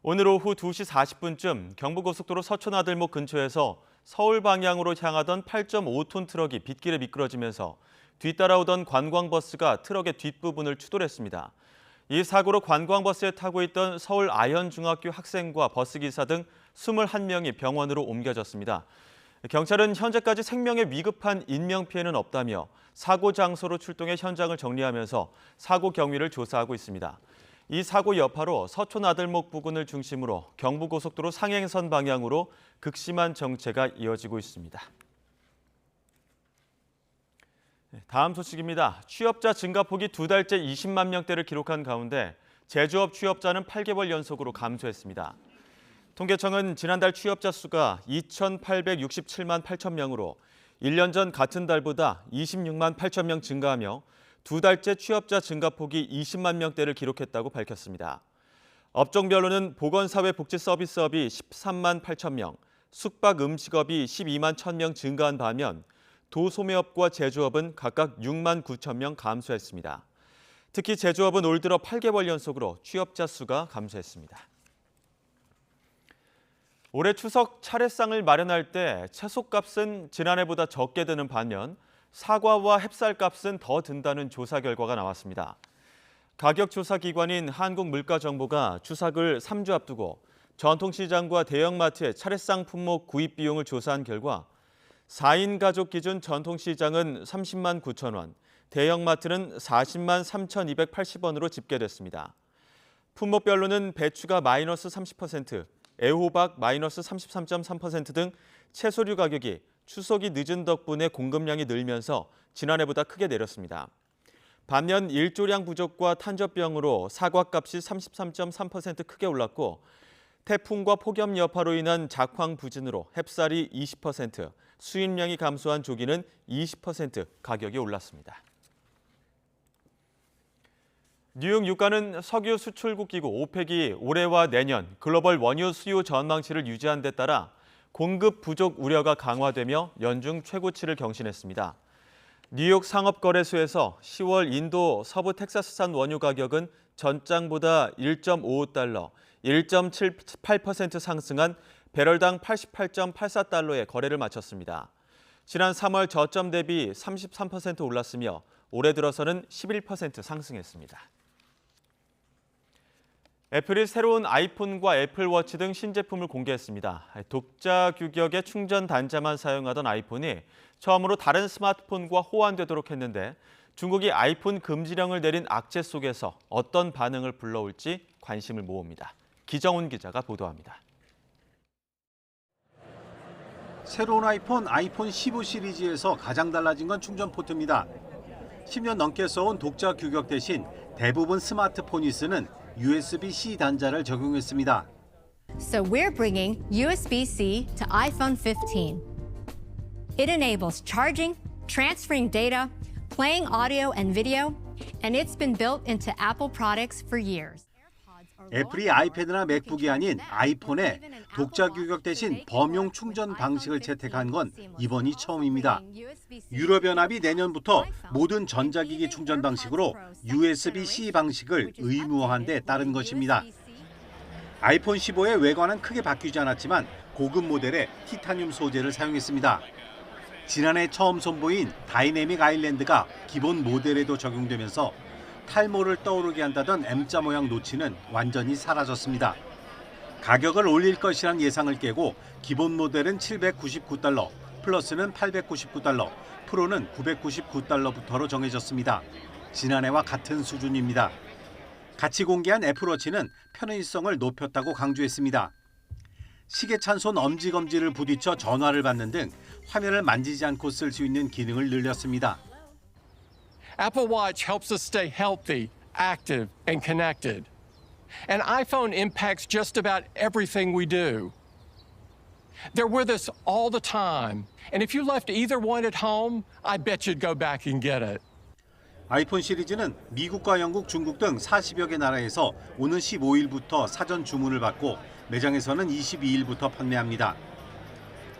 오늘 오후 2시 40분쯤 경부고속도로 서초나들목 근처에서 서울 방향으로 향하던 8.5톤 트럭이 빗길에 미끄러지면서 뒤따라오던 관광버스가 트럭의 뒷부분을 추돌했습니다. 이 사고로 관광버스에 타고 있던 서울 아현중학교 학생과 버스기사 등 21명이 병원으로 옮겨졌습니다. 경찰은 현재까지 생명에 위급한 인명피해는 없다며 사고 장소로 출동해 현장을 정리하면서 사고 경위를 조사하고 있습니다. 이 사고 여파로 서초나들목 부근을 중심으로 경부고속도로 상행선 방향으로 극심한 정체가 이어지고 있습니다. 다음 소식입니다. 취업자 증가폭이 2달째 20만 명대를 기록한 가운데 제조업 취업자는 8개월 연속으로 감소했습니다. 통계청은 지난달 취업자 수가 2,867만 8천 명으로 1년 전 같은 달보다 26만 8천 명 증가하며 2달째 취업자 증가폭이 20만 명대를 기록했다고 밝혔습니다. 업종별로는 보건사회복지서비스업이 13만 8천 명, 숙박음식업이 12만 1천 명 증가한 반면 도소매업과 제조업은 각각 6만 9천 명 감소했습니다. 특히 제조업은 올 들어 8개월 연속으로 취업자 수가 감소했습니다. 올해 추석 차례상을 마련할 때 채소값은 지난해보다 적게 드는 반면 사과와 햅쌀값은 더 든다는 조사 결과가 나왔습니다. 가격조사기관인 한국물가정보가 추석을 3주 앞두고 전통시장과 대형마트의 차례상 품목 구입 비용을 조사한 결과 4인 가족 기준 전통시장은 30만 9천 원, 대형마트는 40만 3,280원으로 집계됐습니다. 품목별로는 배추가 마이너스 30%, 애호박 마이너스 33.3% 등 채소류 가격이 추석이 늦은 덕분에 공급량이 늘면서 지난해보다 크게 내렸습니다. 반면 일조량 부족과 탄저병으로 사과값이 33.3% 크게 올랐고 태풍과 폭염 여파로 인한 작황 부진으로 햅쌀이 20%, 수입량이 감소한 조기는 20% 가격이 올랐습니다. 뉴욕 유가는 석유 수출국 기구 오펙이 올해와 내년 글로벌 원유 수요 전망치를 유지한 데 따라 공급 부족 우려가 강화되며 연중 최고치를 경신했습니다. 뉴욕 상업거래소에서 10월 인도 서부 텍사스산 원유 가격은 전장보다 1.55달러, 1.78% 상승한 배럴당 88.84달러의 거래를 마쳤습니다. 지난 3월 저점 대비 33% 올랐으며 올해 들어서는 11% 상승했습니다. 애플이 새로운 아이폰과 애플워치 등 신제품을 공개했습니다. 독자 규격의 충전 단자만 사용하던 아이폰이 처음으로 다른 스마트폰과 호환되도록 했는데 중국이 아이폰 금지령을 내린 악재 속에서 어떤 반응을 불러올지 관심을 모읍니다. 기정훈 기자가 보도합니다. 새로운 아이폰 15 시리즈에서 가장 달라진 건 충전 포트입니다. 10년 넘게 써온 독자 규격 대신 대부분 스마트폰이 쓰는 USB-C 단자를 적용했습니다. So we're bringing USB-C to iPhone 15. It enables charging, transferring data, playing audio and video, and it's been built into Apple products for years. 애플이 아이패드나 맥북이 아닌 아이폰에 독자 규격 대신 범용 충전 방식을 채택한 건 이번이 처음입니다. 유럽연합이 내년부터 모든 전자기기 충전 방식으로 USB-C 방식을 의무화한 데 따른 것입니다. 아이폰 15의 외관은 크게 바뀌지 않았지만 고급 모델에 티타늄 소재를 사용했습니다. 지난해 처음 선보인 다이내믹 아일랜드가 기본 모델에도 적용되면서 탈모를 떠오르게 한다던 M자 모양 노치는 완전히 사라졌습니다. 가격을 올릴 것이란 예상을 깨고 기본 모델은 $799, 플러스는 $899, 프로는 $999부터로 정해졌습니다. 지난해와 같은 수준입니다. 같이 공개한 애플워치는 편의성을 높였다고 강조했습니다. 시계찬 손 엄지검지를 부딪혀 전화를 받는 등 화면을 만지지 않고 쓸 수 있는 기능을 늘렸습니다. Apple Watch helps us stay healthy, active, and connected. And iPhone impacts just about everything we do. They're with us all the time. And if you left either one at home, I bet you'd go back and get it. 아이폰 시리즈는 미국과 영국, 중국 등 40여 개 나라에서 오는 15일부터 사전 주문을 받고 매장에서는 22일부터 판매합니다.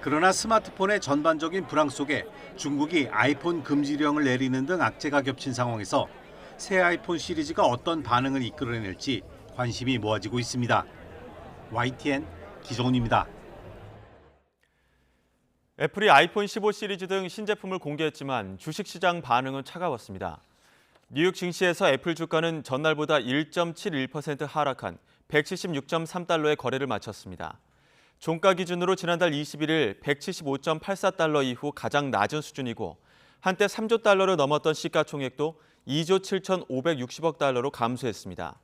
그러나 스마트폰의 전반적인 불황 속에 중국이 아이폰 금지령을 내리는 등 악재가 겹친 상황에서 새 아이폰 시리즈가 어떤 반응을 이끌어낼지 관심이 모아지고 있습니다. YTN 기정훈입니다. 애플이 아이폰 15 시리즈 등 신제품을 공개했지만 주식시장 반응은 차가웠습니다. 뉴욕 증시에서 애플 주가는 전날보다 1.71% 하락한 176.3달러의 거래를 마쳤습니다. 종가 기준으로 지난달 21일 175.84달러 이후 가장 낮은 수준이고 한때 3조 달러를 넘었던 시가총액도 2조 7,560억 달러로 감소했습니다.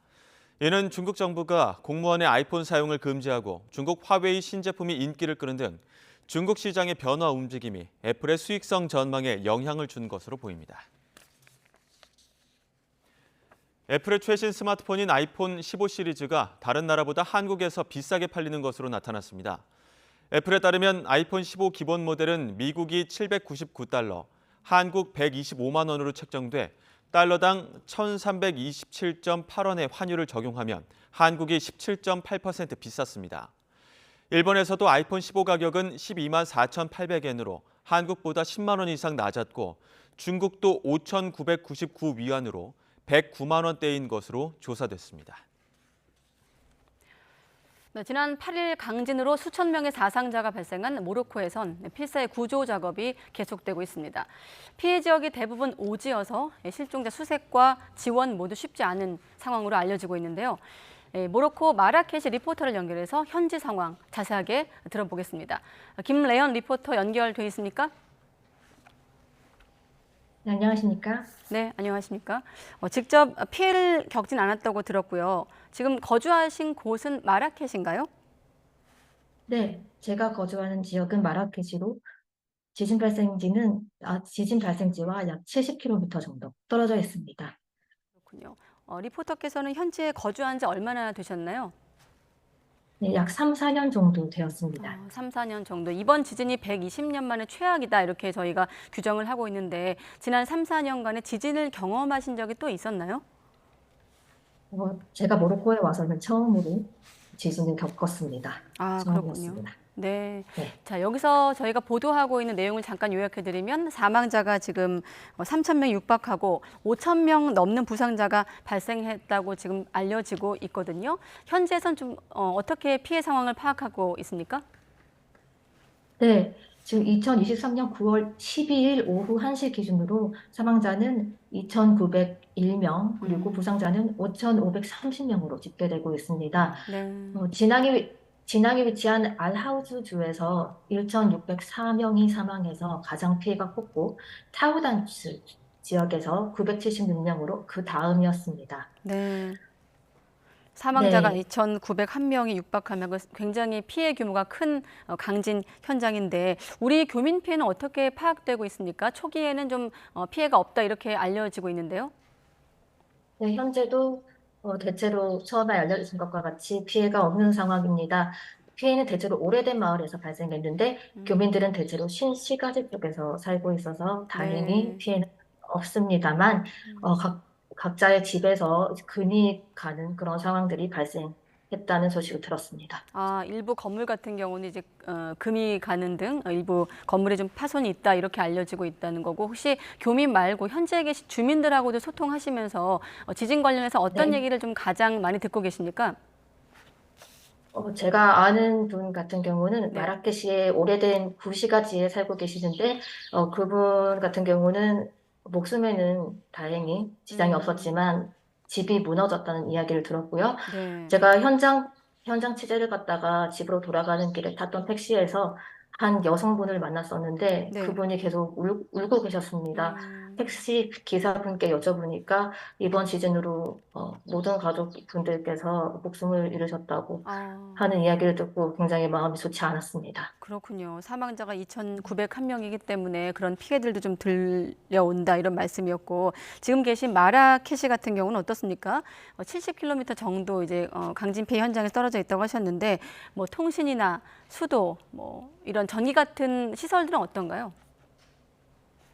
이는 중국 정부가 공무원의 아이폰 사용을 금지하고 중국 화웨이 신제품이 인기를 끄는 등 중국 시장의 변화 움직임이 애플의 수익성 전망에 영향을 준 것으로 보입니다. 애플의 최신 스마트폰인 아이폰 15 시리즈가 다른 나라보다 한국에서 비싸게 팔리는 것으로 나타났습니다. 애플에 따르면 아이폰 15 기본 모델은 미국이 $799, 한국 125만 원으로 책정돼 달러당 1,327.8원의 환율을 적용하면 한국이 17.8% 비쌌습니다. 일본에서도 아이폰 15 가격은 12만 4,800엔으로 한국보다 10만 원 이상 낮았고 중국도 5,999위안으로 109만 원대인 것으로 조사됐습니다. 지난 8일 강진으로 수천 명의 사상자가 발생한 모로코에선 필사의 구조 작업이 계속되고 있습니다. 피해 지역이 대부분 오지여서 실종자 수색과 지원 모두 쉽지 않은 상황으로 알려지고 있는데요. 모로코 마라케시 리포터를 연결해서 현지 상황 자세하게 들어보겠습니다. 김래연 리포터 연결돼 있습니까? 네, 안녕하십니까? 네, 안녕하십니까? 직접 피해를 겪진 않았다고 들었고요. 지금 거주하신 곳은 마라케시인가요? 네, 제가 거주하는 지역은 마라케시로 지진 발생지와 약 70km 정도 떨어져 있습니다. 그렇군요. 리포터께서는 현지에 거주한 지 얼마나 되셨나요? 네, 약 3, 4년 정도 되었습니다. 3, 4년 정도. 이번 지진이 120년 만에 최악이다 이렇게 저희가 규정을 하고 있는데 지난 3, 4년간의 지진을 경험하신 적이 또 있었나요? 제가 모로코에 와서는 처음으로 지진을 겪었습니다. 그렇군요. 네. 자, 여기서 저희가 보도하고 있는 내용을 잠깐 요약해드리면 사망자가 지금 3,000명 육박하고 5,000명 넘는 부상자가 발생했다고 지금 알려지고 있거든요. 현지에선 좀 어떻게 피해 상황을 파악하고 있습니까? 네, 지금 2023년 9월 12일 오후 1시 기준으로 사망자는 2,901명, 그리고 부상자는 5,530명으로 집계되고 있습니다. 네. 진앙이 위치한 알하우즈 주에서 1,604명이 사망해서 가장 피해가 컸고, 타우단츠 지역에서 976명으로 그 다음이었습니다. 네. 사망자가 네. 2,901명이 육박하면 굉장히 피해 규모가 큰 강진 현장인데 우리 교민 피해는 어떻게 파악되고 있습니까? 초기에는 좀 피해가 없다 이렇게 알려지고 있는데요. 네, 현재도 대체로 처음에 알려주신 것과 같이 피해가 없는 상황입니다. 피해는 대체로 오래된 마을에서 발생했는데 교민들은 대체로 신시가지 쪽에서 살고 있어서 다행히 네. 피해는 없습니다만 각자의 집에서 금이 가는 그런 상황들이 발생했다는 소식을 들었습니다. 일부 건물 같은 경우는 이제 금이 가는 등 일부 건물에 좀 파손이 있다 이렇게 알려지고 있다는 거고 혹시 교민 말고 현지에 계신 주민들하고도 소통하시면서 지진 관련해서 어떤 네. 얘기를 좀 가장 많이 듣고 계십니까? 제가 아는 분 같은 경우는 네. 마라케시의 오래된 구시가지에 살고 계시는데 그분 같은 경우는 목숨에는 다행히 지장이 없었지만 집이 무너졌다는 이야기를 들었고요. 네. 제가 현장 취재를 갔다가 집으로 돌아가는 길에 탔던 택시에서 한 여성분을 만났었는데 네. 그분이 계속 울고 계셨습니다. 택시 기사분께 여쭤보니까 이번 지진으로 모든 가족분들께서 목숨을 잃으셨다고 하는 이야기를 듣고 굉장히 마음이 좋지 않았습니다. 그렇군요. 사망자가 2,901명이기 때문에 그런 피해들도 좀 들려온다 이런 말씀이었고 지금 계신 마라케시 같은 경우는 어떻습니까? 70km 정도 이제 강진 피해 현장에 떨어져 있다고 하셨는데 뭐 통신이나 수도 뭐 이런 전기 같은 시설들은 어떤가요?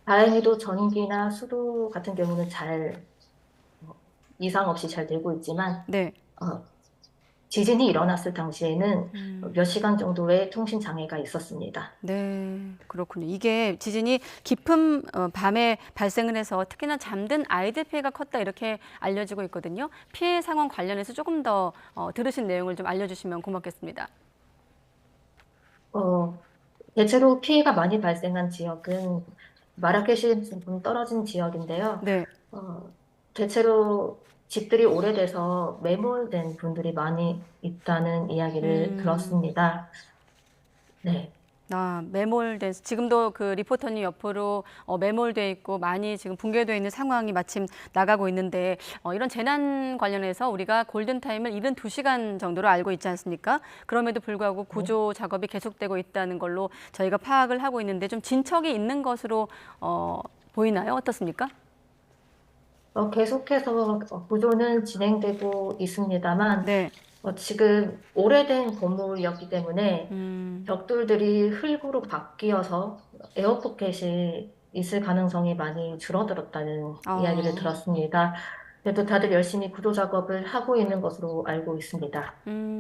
다행히도 전기나 수도 같은 경우는 이상 없이 잘 되고 있지만 네. 지진이 일어났을 당시에는 몇 시간 정도의 통신 장애가 있었습니다. 네, 그렇군요. 이게 지진이 깊은 밤에 발생을 해서 특히나 잠든 아이들 피해가 컸다 이렇게 알려지고 있거든요. 피해 상황 관련해서 조금 더 들으신 내용을 좀 알려주시면 고맙겠습니다. 대체로 피해가 많이 발생한 지역은 마라케시에서 좀 떨어진 지역인데요. 네. 대체로 집들이 오래돼서 매몰된 분들이 많이 있다는 이야기를 들었습니다. 네. 매몰된 지금도 그 리포터님 옆으로 매몰돼 있고 많이 지금 붕괴되어 있는 상황이 마침 나가고 있는데 이런 재난 관련해서 우리가 골든타임을 72시간 정도로 알고 있지 않습니까? 그럼에도 불구하고 구조 작업이 계속되고 있다는 걸로 저희가 파악을 하고 있는데 좀 진척이 있는 것으로 보이나요? 어떻습니까? 계속해서 구조는 진행되고 있습니다만 네. 지금 오래된 건물이었기 때문에 벽돌들이 흙으로 바뀌어서 에어포켓이 있을 가능성이 많이 줄어들었다는 이야기를 들었습니다. 그래도 다들 열심히 구조 작업을 하고 있는 것으로 알고 있습니다.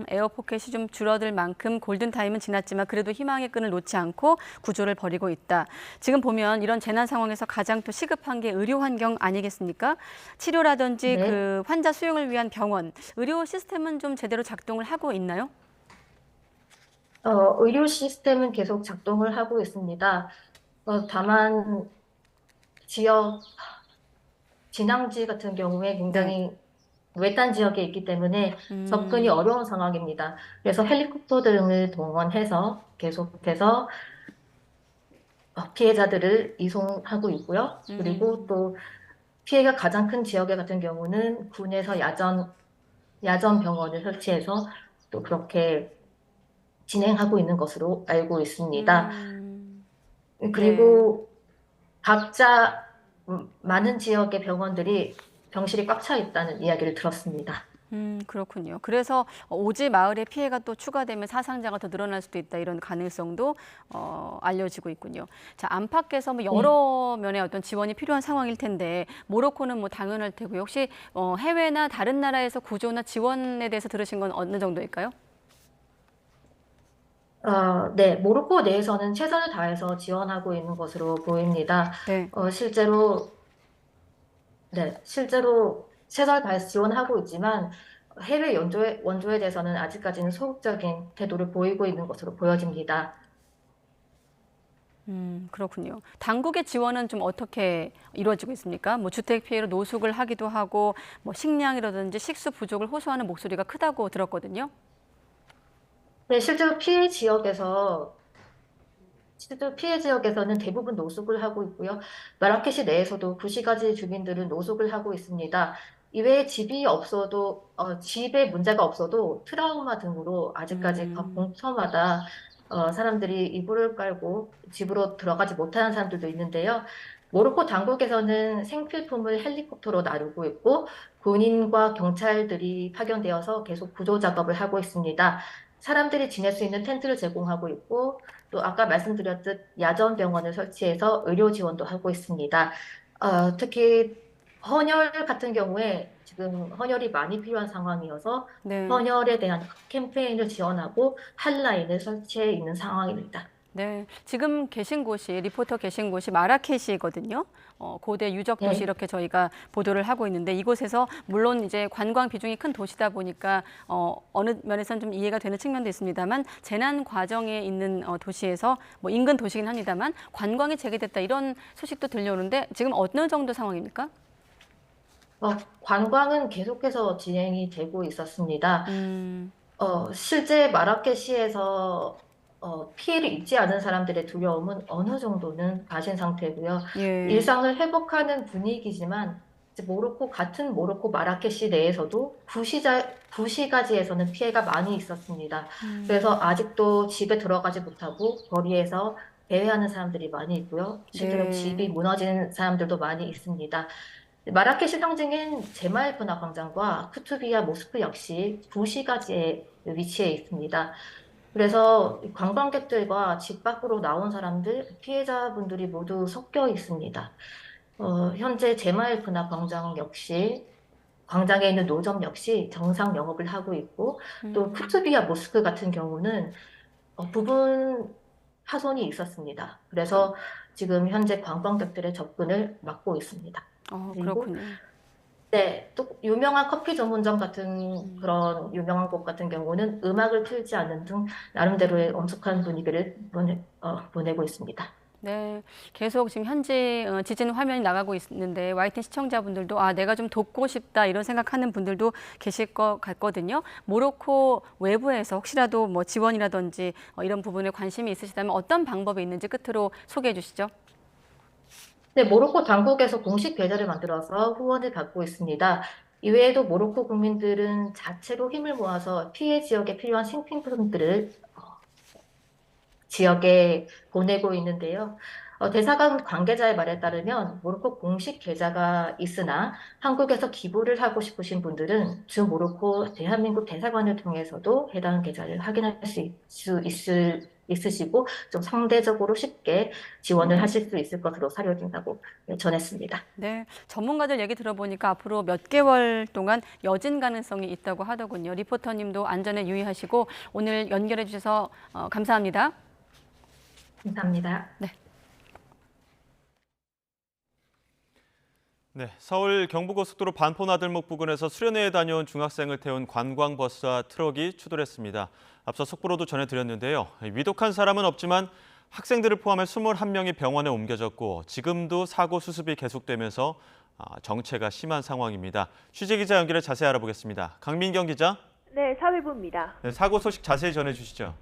에어포켓이 좀 줄어들 만큼 골든타임은 지났지만 그래도 희망의 끈을 놓지 않고 구조를 벌이고 있다. 지금 보면 이런 재난 상황에서 가장 또 시급한 게 의료 환경 아니겠습니까? 치료라든지 네. 그 환자 수용을 위한 병원, 의료 시스템은 좀 제대로 작동을 하고 있나요? 의료 시스템은 계속 작동을 하고 있습니다. 다만 진앙지 같은 경우에 굉장히 외딴 지역에 있기 때문에 접근이 어려운 상황입니다. 그래서 헬리콥터 등을 동원해서 계속해서 피해자들을 이송하고 있고요. 그리고 또 피해가 가장 큰 지역에 같은 경우는 군에서 야전 병원을 설치해서 또 그렇게 진행하고 있는 것으로 알고 있습니다. 그리고 각자 많은 지역의 병원들이 병실이 꽉 차 있다는 이야기를 들었습니다. 그렇군요. 그래서 오지 마을에 피해가 또 추가되면 사상자가 더 늘어날 수도 있다 이런 가능성도 알려지고 있군요. 자, 안팎에서 뭐 여러 면의 어떤 지원이 필요한 상황일 텐데 모로코는 뭐 당연할 테고요. 혹시 해외나 다른 나라에서 구조나 지원에 대해서 들으신 건 어느 정도일까요? 네, 모로코 내에서는 최선을 다해서 지원하고 있는 것으로 보입니다. 네. 실제로 최선을 다해서 지원하고 있지만 해외 원조에 대해서는 아직까지는 소극적인 태도를 보이고 있는 것으로 보여집니다. 그렇군요. 당국의 지원은 좀 어떻게 이루어지고 있습니까? 뭐 주택 피해로 노숙을 하기도 하고 뭐 식량이라든지 식수 부족을 호소하는 목소리가 크다고 들었거든요. 네, 실제로 피해 지역에서는 대부분 노숙을 하고 있고요. 마라케시 내에서도 구시가지 주민들은 노숙을 하고 있습니다. 이외에 집에 문제가 없어도 트라우마 등으로 아직까지 각 공터마다 사람들이 이불을 깔고 집으로 들어가지 못하는 사람들도 있는데요. 모로코 당국에서는 생필품을 헬리콥터로 나르고 있고 군인과 경찰들이 파견되어서 계속 구조 작업을 하고 있습니다. 사람들이 지낼 수 있는 텐트를 제공하고 있고 또 아까 말씀드렸듯 야전 병원을 설치해서 의료 지원도 하고 있습니다. 특히 헌혈 같은 경우에 지금 헌혈이 많이 필요한 상황이어서 네. 헌혈에 대한 캠페인을 지원하고 핫라인을 설치해 있는 상황입니다. 네, 지금 리포터 계신 곳이 마라케시거든요. 고대 유적 도시 네. 이렇게 저희가 보도를 하고 있는데 이곳에서 물론 이제 관광 비중이 큰 도시다 보니까 어느 면에서는 좀 이해가 되는 측면도 있습니다만 재난 과정에 있는 도시에서 뭐 인근 도시긴 합니다만 관광이 재개됐다 이런 소식도 들려오는데 지금 어느 정도 상황입니까? 관광은 계속해서 진행이 되고 있었습니다. 실제 마라케시에서 피해를 입지 않은 사람들의 두려움은 어느 정도는 가신 상태고요. 예. 일상을 회복하는 분위기지만 이제 같은 모로코 마라케시 내에서도 구시가지에서는 피해가 많이 있었습니다. 그래서 아직도 집에 들어가지 못하고 거리에서 대회하는 사람들이 많이 있고요. 실제로 네. 집이 무너지는 사람들도 많이 있습니다. 마라케시 상징인 제말 분화 광장과 쿠투비아 모스크 역시 구시가지에 위치해 있습니다. 그래서 관광객들과 집 밖으로 나온 사람들, 피해자분들이 모두 섞여 있습니다. 현재 제말 분화 광장 역시 광장에 있는 노점 역시 정상 영업을 하고 있고 또 쿠투비아 모스크 같은 경우는 부분 파손이 있었습니다. 그래서 지금 현재 관광객들의 접근을 막고 있습니다. 그렇군요. 네, 또 유명한 커피 전문점 같은 그런 유명한 곳 같은 경우는 음악을 틀지 않는 등 나름대로의 엄숙한 분위기를 보내고 있습니다. 네, 계속 지금 현재 지진 화면이 나가고 있는데 YTN 시청자분들도 내가 좀 돕고 싶다 이런 생각하는 분들도 계실 것 같거든요. 모로코 외부에서 혹시라도 뭐 지원이라든지 이런 부분에 관심이 있으시다면 어떤 방법이 있는지 끝으로 소개해 주시죠. 네, 모로코 당국에서 공식 계좌를 만들어서 후원을 받고 있습니다. 이외에도 모로코 국민들은 자체로 힘을 모아서 피해 지역에 필요한 생필품들을 지역에 보내고 있는데요. 대사관 관계자의 말에 따르면 모로코 공식 계좌가 있으나 한국에서 기부를 하고 싶으신 분들은 주 모로코 대한민국 대사관을 통해서도 해당 계좌를 확인할 수 있으시고 좀 상대적으로 쉽게 지원을 하실 수 있을 것으로 사료된다고 전했습니다. 네, 전문가들 얘기 들어보니까 앞으로 몇 개월 동안 여진 가능성이 있다고 하더군요. 리포터님도 안전에 유의하시고 오늘 연결해 주셔서 감사합니다. 감사합니다. 네, 서울 경부고속도로 반포나들목 부근에서 수련회에 다녀온 중학생을 태운 관광버스와 트럭이 추돌했습니다. 앞서 속보로도 전해드렸는데요. 위독한 사람은 없지만 학생들을 포함해 21명이 병원에 옮겨졌고 지금도 사고 수습이 계속되면서 정체가 심한 상황입니다. 취재기자 연결해 자세히 알아보겠습니다. 강민경 기자. 네, 사회부입니다. 네, 사고 소식 자세히 전해주시죠.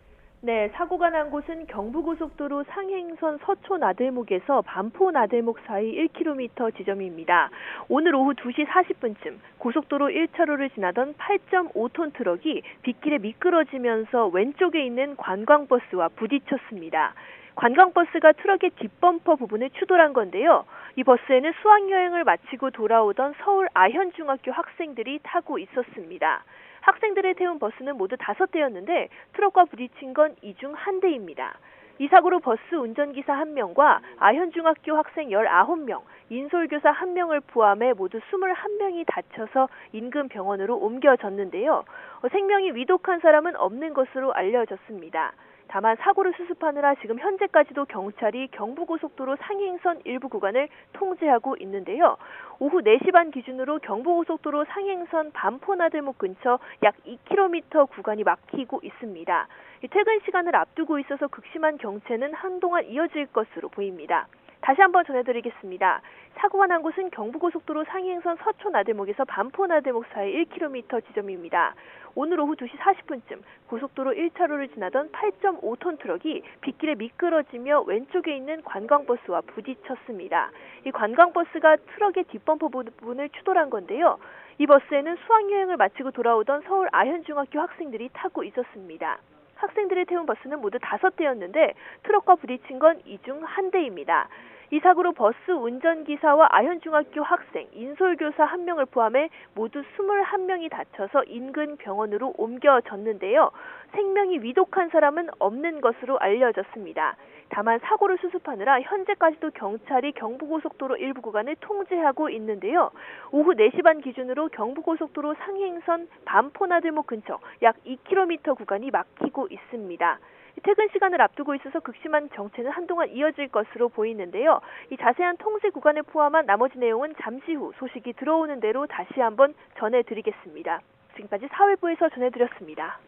네, 사고가 난 곳은 경부고속도로 상행선 서초나들목에서 반포나들목 사이 1km 지점입니다. 오늘 오후 2시 40분쯤 고속도로 1차로를 지나던 8.5톤 트럭이 빗길에 미끄러지면서 왼쪽에 있는 관광버스와 부딪혔습니다. 관광버스가 트럭의 뒷범퍼 부분을 추돌한 건데요. 이 버스에는 수학여행을 마치고 돌아오던 서울 아현중학교 학생들이 타고 있었습니다. 학생들을 태운 버스는 모두 5대였는데 트럭과 부딪힌 건 이 중 한 대입니다. 이 사고로 버스 운전기사 1명과 아현중학교 학생 19명, 인솔교사 1명을 포함해 모두 21명이 다쳐서 인근 병원으로 옮겨졌는데요. 생명이 위독한 사람은 없는 것으로 알려졌습니다. 다만 사고를 수습하느라 지금 현재까지도 경찰이 경부고속도로 상행선 일부 구간을 통제하고 있는데요. 오후 4시 반 기준으로 경부고속도로 상행선 반포나들목 근처 약 2km 구간이 막히고 있습니다. 이 퇴근 시간을 앞두고 있어서 극심한 경체는 한동안 이어질 것으로 보입니다. 다시 한번 전해드리겠습니다. 사고가 난 곳은 경부고속도로 상행선 서초 나들목에서 반포 나들목 사이 1km 지점입니다. 오늘 오후 2시 40분쯤 고속도로 1차로를 지나던 8.5톤 트럭이 빗길에 미끄러지며 왼쪽에 있는 관광버스와 부딪혔습니다. 이 관광버스가 트럭의 뒷범퍼 부분을 추돌한 건데요. 이 버스에는 수학여행을 마치고 돌아오던 서울 아현중학교 학생들이 타고 있었습니다. 학생들을 태운 버스는 모두 5대였는데 트럭과 부딪힌 건 이 중 한 대입니다. 이 사고로 버스 운전기사와 아현중학교 학생, 인솔교사 1명을 포함해 모두 21명이 다쳐서 인근 병원으로 옮겨졌는데요. 생명이 위독한 사람은 없는 것으로 알려졌습니다. 다만 사고를 수습하느라 현재까지도 경찰이 경부고속도로 일부 구간을 통제하고 있는데요. 오후 4시 반 기준으로 경부고속도로 상행선 반포나들목 근처 약 2km 구간이 막히고 있습니다. 퇴근 시간을 앞두고 있어서 극심한 경체는 한동안 이어질 것으로 보이는데요. 이 자세한 통제 구간을 포함한 나머지 내용은 잠시 후 소식이 들어오는 대로 다시 한번 전해드리겠습니다. 지금까지 사회부에서 전해드렸습니다.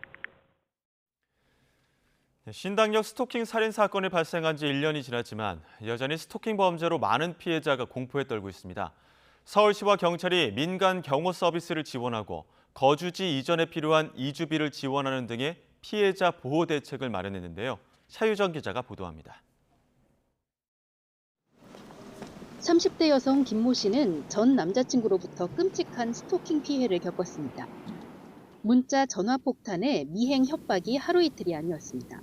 신당역 스토킹 살인 사건이 발생한 지 1년이 지났지만 여전히 스토킹 범죄로 많은 피해자가 공포에 떨고 있습니다. 서울시와 경찰이 민간 경호 서비스를 지원하고 거주지 이전에 필요한 이주비를 지원하는 등의 피해자 보호 대책을 마련했는데요. 차유정 기자가 보도합니다. 30대 여성 김모 씨는 전 남자친구로부터 끔찍한 스토킹 피해를 겪었습니다. 문자 전화 폭탄에 미행 협박이 하루 이틀이 아니었습니다.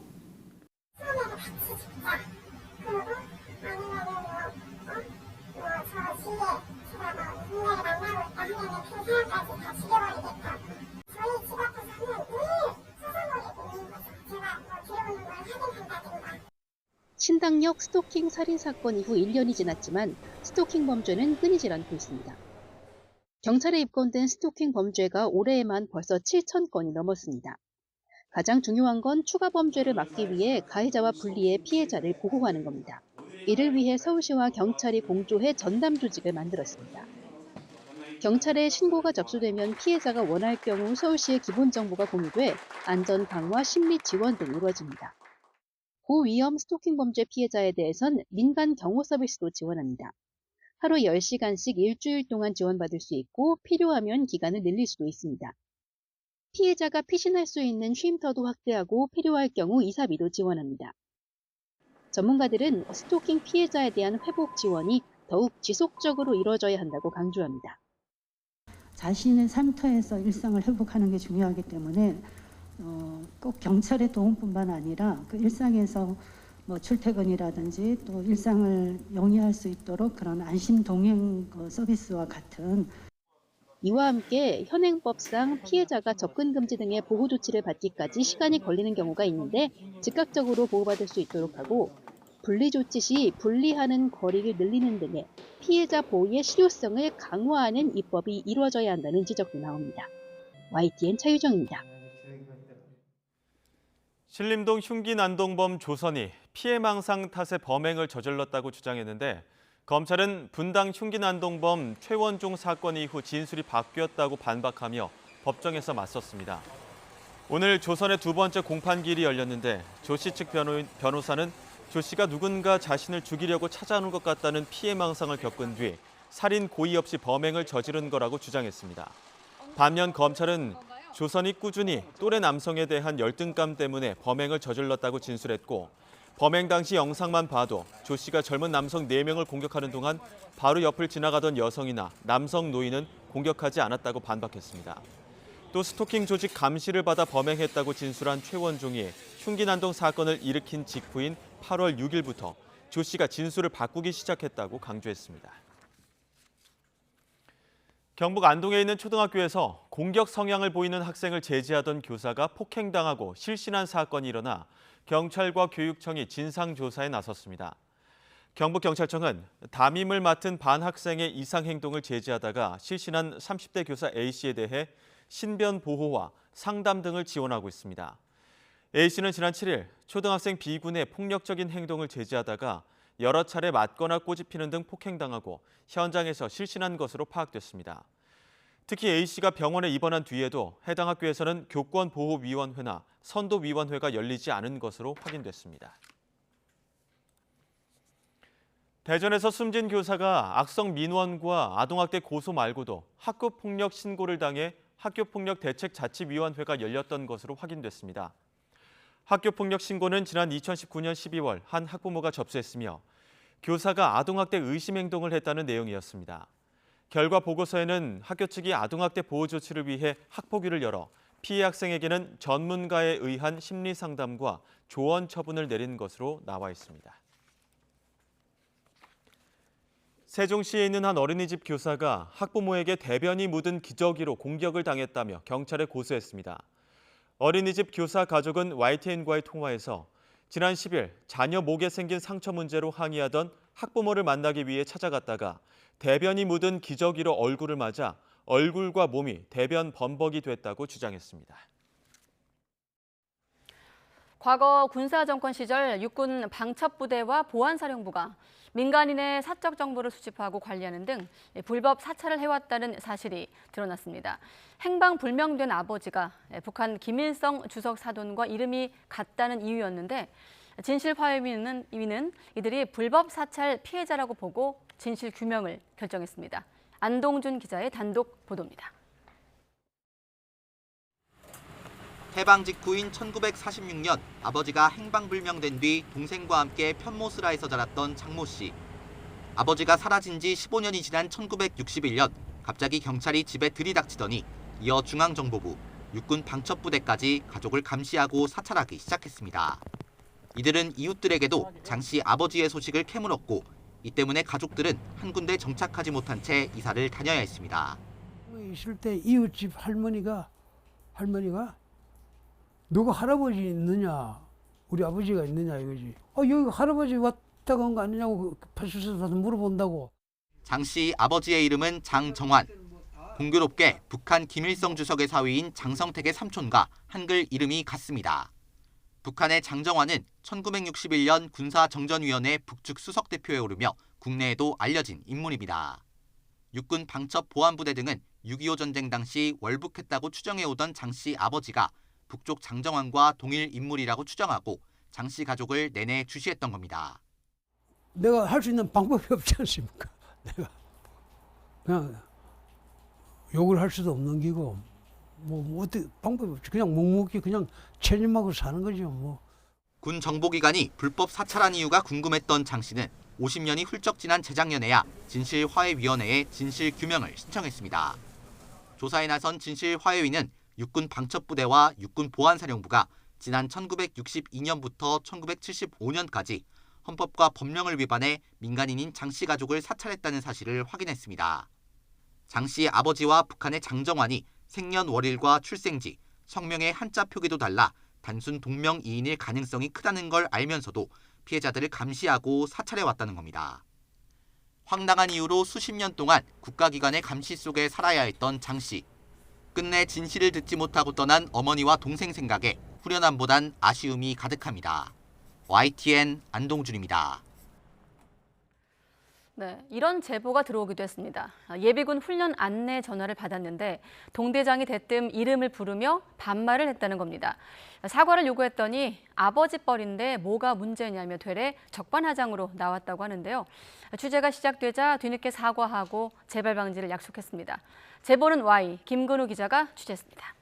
신당역 스토킹 살인 사건 이후 1년이 지났지만 스토킹 범죄는 끊이질 않고 있습니다. 경찰에 입건된 스토킹 범죄가 올해에만 벌써 7,000건이 넘었습니다. 가장 중요한 건 추가 범죄를 막기 위해 가해자와 분리해 피해자를 보호하는 겁니다. 이를 위해 서울시와 경찰이 공조해 전담 조직을 만들었습니다. 경찰에 신고가 접수되면 피해자가 원할 경우 서울시에 기본 정보가 공유돼 안전 강화, 심리 지원 등이 이루어집니다. 고위험 스토킹 범죄 피해자에 대해선 민간 경호 서비스도 지원합니다. 하루 10시간씩 일주일 동안 지원받을 수 있고 필요하면 기간을 늘릴 수도 있습니다. 피해자가 피신할 수 있는 쉼터도 확대하고 필요할 경우 이사비도 지원합니다. 전문가들은 스토킹 피해자에 대한 회복 지원이 더욱 지속적으로 이루어져야 한다고 강조합니다. 자신의 삶터에서 일상을 회복하는 게 중요하기 때문에 꼭 경찰의 도움뿐만 아니라 그 일상에서 뭐 출퇴근이라든지 또 일상을 영위할 수 있도록 그런 안심 동행 서비스와 같은 이와 함께 현행법상 피해자가 접근 금지 등의 보호 조치를 받기까지 시간이 걸리는 경우가 있는데 즉각적으로 보호받을 수 있도록 하고 분리 조치 시 분리하는 거리를 늘리는 등의 피해자 보호의 실효성을 강화하는 입법이 이루어져야 한다는 지적도 나옵니다. YTN 차유정입니다. 신림동 흉기 난동범 조선이 피해망상 탓에 범행을 저질렀다고 주장했는데 검찰은 분당 흉기 난동범 최원종 사건 이후 진술이 바뀌었다고 반박하며 법정에서 맞섰습니다. 오늘 조선의 두 번째 공판기일이 열렸는데 조 씨 측 변호사는 조 씨가 누군가 자신을 죽이려고 찾아오는 것 같다는 피해망상을 겪은 뒤 살인 고의 없이 범행을 저지른 거라고 주장했습니다. 반면 검찰은 조선이 꾸준히 또래 남성에 대한 열등감 때문에 범행을 저질렀다고 진술했고 범행 당시 영상만 봐도 조 씨가 젊은 남성 4명을 공격하는 동안 바로 옆을 지나가던 여성이나 남성 노인은 공격하지 않았다고 반박했습니다. 또 스토킹 조직 감시를 받아 범행했다고 진술한 최원종이 흉기 난동 사건을 일으킨 직후인 8월 6일부터 조 씨가 진술을 바꾸기 시작했다고 강조했습니다. 경북 안동에 있는 초등학교에서 공격 성향을 보이는 학생을 제지하던 교사가 폭행당하고 실신한 사건이 일어나 경찰과 교육청이 진상조사에 나섰습니다. 경북경찰청은 담임을 맡은 반 학생의 이상 행동을 제지하다가 실신한 30대 교사 A씨에 대해 신변 보호와 상담 등을 지원하고 있습니다. A씨는 지난 7일 초등학생 B군의 폭력적인 행동을 제지하다가 여러 차례 맞거나 꼬집히는 등 폭행당하고 현장에서 실신한 것으로 파악됐습니다. 특히 A씨가 병원에 입원한 뒤에도 해당 학교에서는 교권보호위원회나 선도위원회가 열리지 않은 것으로 확인됐습니다. 대전에서 숨진 교사가 악성 민원과 아동학대 고소 말고도 학교폭력 신고를 당해 학교폭력대책자치위원회가 열렸던 것으로 확인됐습니다. 학교폭력 신고는 지난 2019년 12월 한 학부모가 접수했으며 교사가 아동학대 의심 행동을 했다는 내용이었습니다. 결과 보고서에는 학교 측이 아동학대 보호 조치를 위해 학폭위를 열어 피해 학생에게는 전문가에 의한 심리 상담과 조언 처분을 내린 것으로 나와 있습니다. 세종시에 있는 한 어린이집 교사가 학부모에게 대변이 묻은 기저귀로 공격을 당했다며 경찰에 고소했습니다. 어린이집 교사 가족은 YTN과의 통화에서 지난 10일 자녀 목에 생긴 상처 문제로 항의하던 학부모를 만나기 위해 찾아갔다가 대변이 묻은 기저귀로 얼굴을 맞아 얼굴과 몸이 대변 범벅이 됐다고 주장했습니다. 과거 군사정권 시절 육군 방첩부대와 보안사령부가 민간인의 사적 정보를 수집하고 관리하는 등 불법 사찰을 해왔다는 사실이 드러났습니다. 행방불명된 아버지가 북한 김일성 주석 사돈과 이름이 같다는 이유였는데 진실화해위는 이들이 불법 사찰 피해자라고 보고 진실 규명을 결정했습니다. 안동준 기자의 단독 보도입니다. 해방 직후인 1946년 아버지가 행방불명된 뒤 동생과 함께 편모스라에서 자랐던 장모 씨. 아버지가 사라진 지 15년이 지난 1961년 갑자기 경찰이 집에 들이닥치더니 이어 중앙정보부, 육군 방첩부대까지 가족을 감시하고 사찰하기 시작했습니다. 이들은 이웃들에게도 장 씨 아버지의 소식을 캐물었고 이 때문에 가족들은 한 군데 정착하지 못한 채 이사를 다녀야 했습니다. 있을 때 이웃집 할머니가 누구 할아버지 있느냐, 우리 아버지가 있느냐 이거지. 여기 할아버지 왔다 간 거 아니냐고 파출소에서 물어본다고. 장 씨 아버지의 이름은 장정환. 공교롭게 북한 김일성 주석의 사위인 장성택의 삼촌과 한글 이름이 같습니다. 북한의 장정환은 1961년 군사정전위원회 북측 수석대표에 오르며 국내에도 알려진 인물입니다. 육군 방첩보안부대 등은 6.25 전쟁 당시 월북했다고 추정해오던 장 씨 아버지가 북쪽 장정환과 동일 인물이라고 추정하고 장 씨 가족을 내내 주시했던 겁니다. 내가 할 수 있는 방법이 없지 않습니까? 내가 그냥 욕을 할 수도 없는 기고 뭐 어떻게 방법이 없지. 그냥 묵묵히 그냥 체념하고 사는 거죠 뭐. 군 정보기관이 불법 사찰한 이유가 궁금했던 장 씨는 50년이 훌쩍 지난 재작년에야 진실화해위원회에 진실규명을 신청했습니다. 조사에 나선 진실화해위는 육군 방첩부대와 육군 보안사령부가 지난 1962년부터 1975년까지 헌법과 법령을 위반해 민간인인 장 씨 가족을 사찰했다는 사실을 확인했습니다. 장 씨 아버지와 북한의 장정환이 생년월일과 출생지, 성명의 한자 표기도 달라 단순 동명이인일 가능성이 크다는 걸 알면서도 피해자들을 감시하고 사찰해왔다는 겁니다. 황당한 이유로 수십 년 동안 국가기관의 감시 속에 살아야 했던 장 씨. 끝내 진실을 듣지 못하고 떠난 어머니와 동생 생각에 후련함보단 아쉬움이 가득합니다. YTN 안동준입니다. 네, 이런 제보가 들어오기도 했습니다. 예비군 훈련 안내 전화를 받았는데 동대장이 대뜸 이름을 부르며 반말을 했다는 겁니다. 사과를 요구했더니 아버지 뻘인데 뭐가 문제냐며 되레 적반하장으로 나왔다고 하는데요. 취재가 시작되자 뒤늦게 사과하고 재발 방지를 약속했습니다. 제보는 Y, 김근우 기자가 취재했습니다.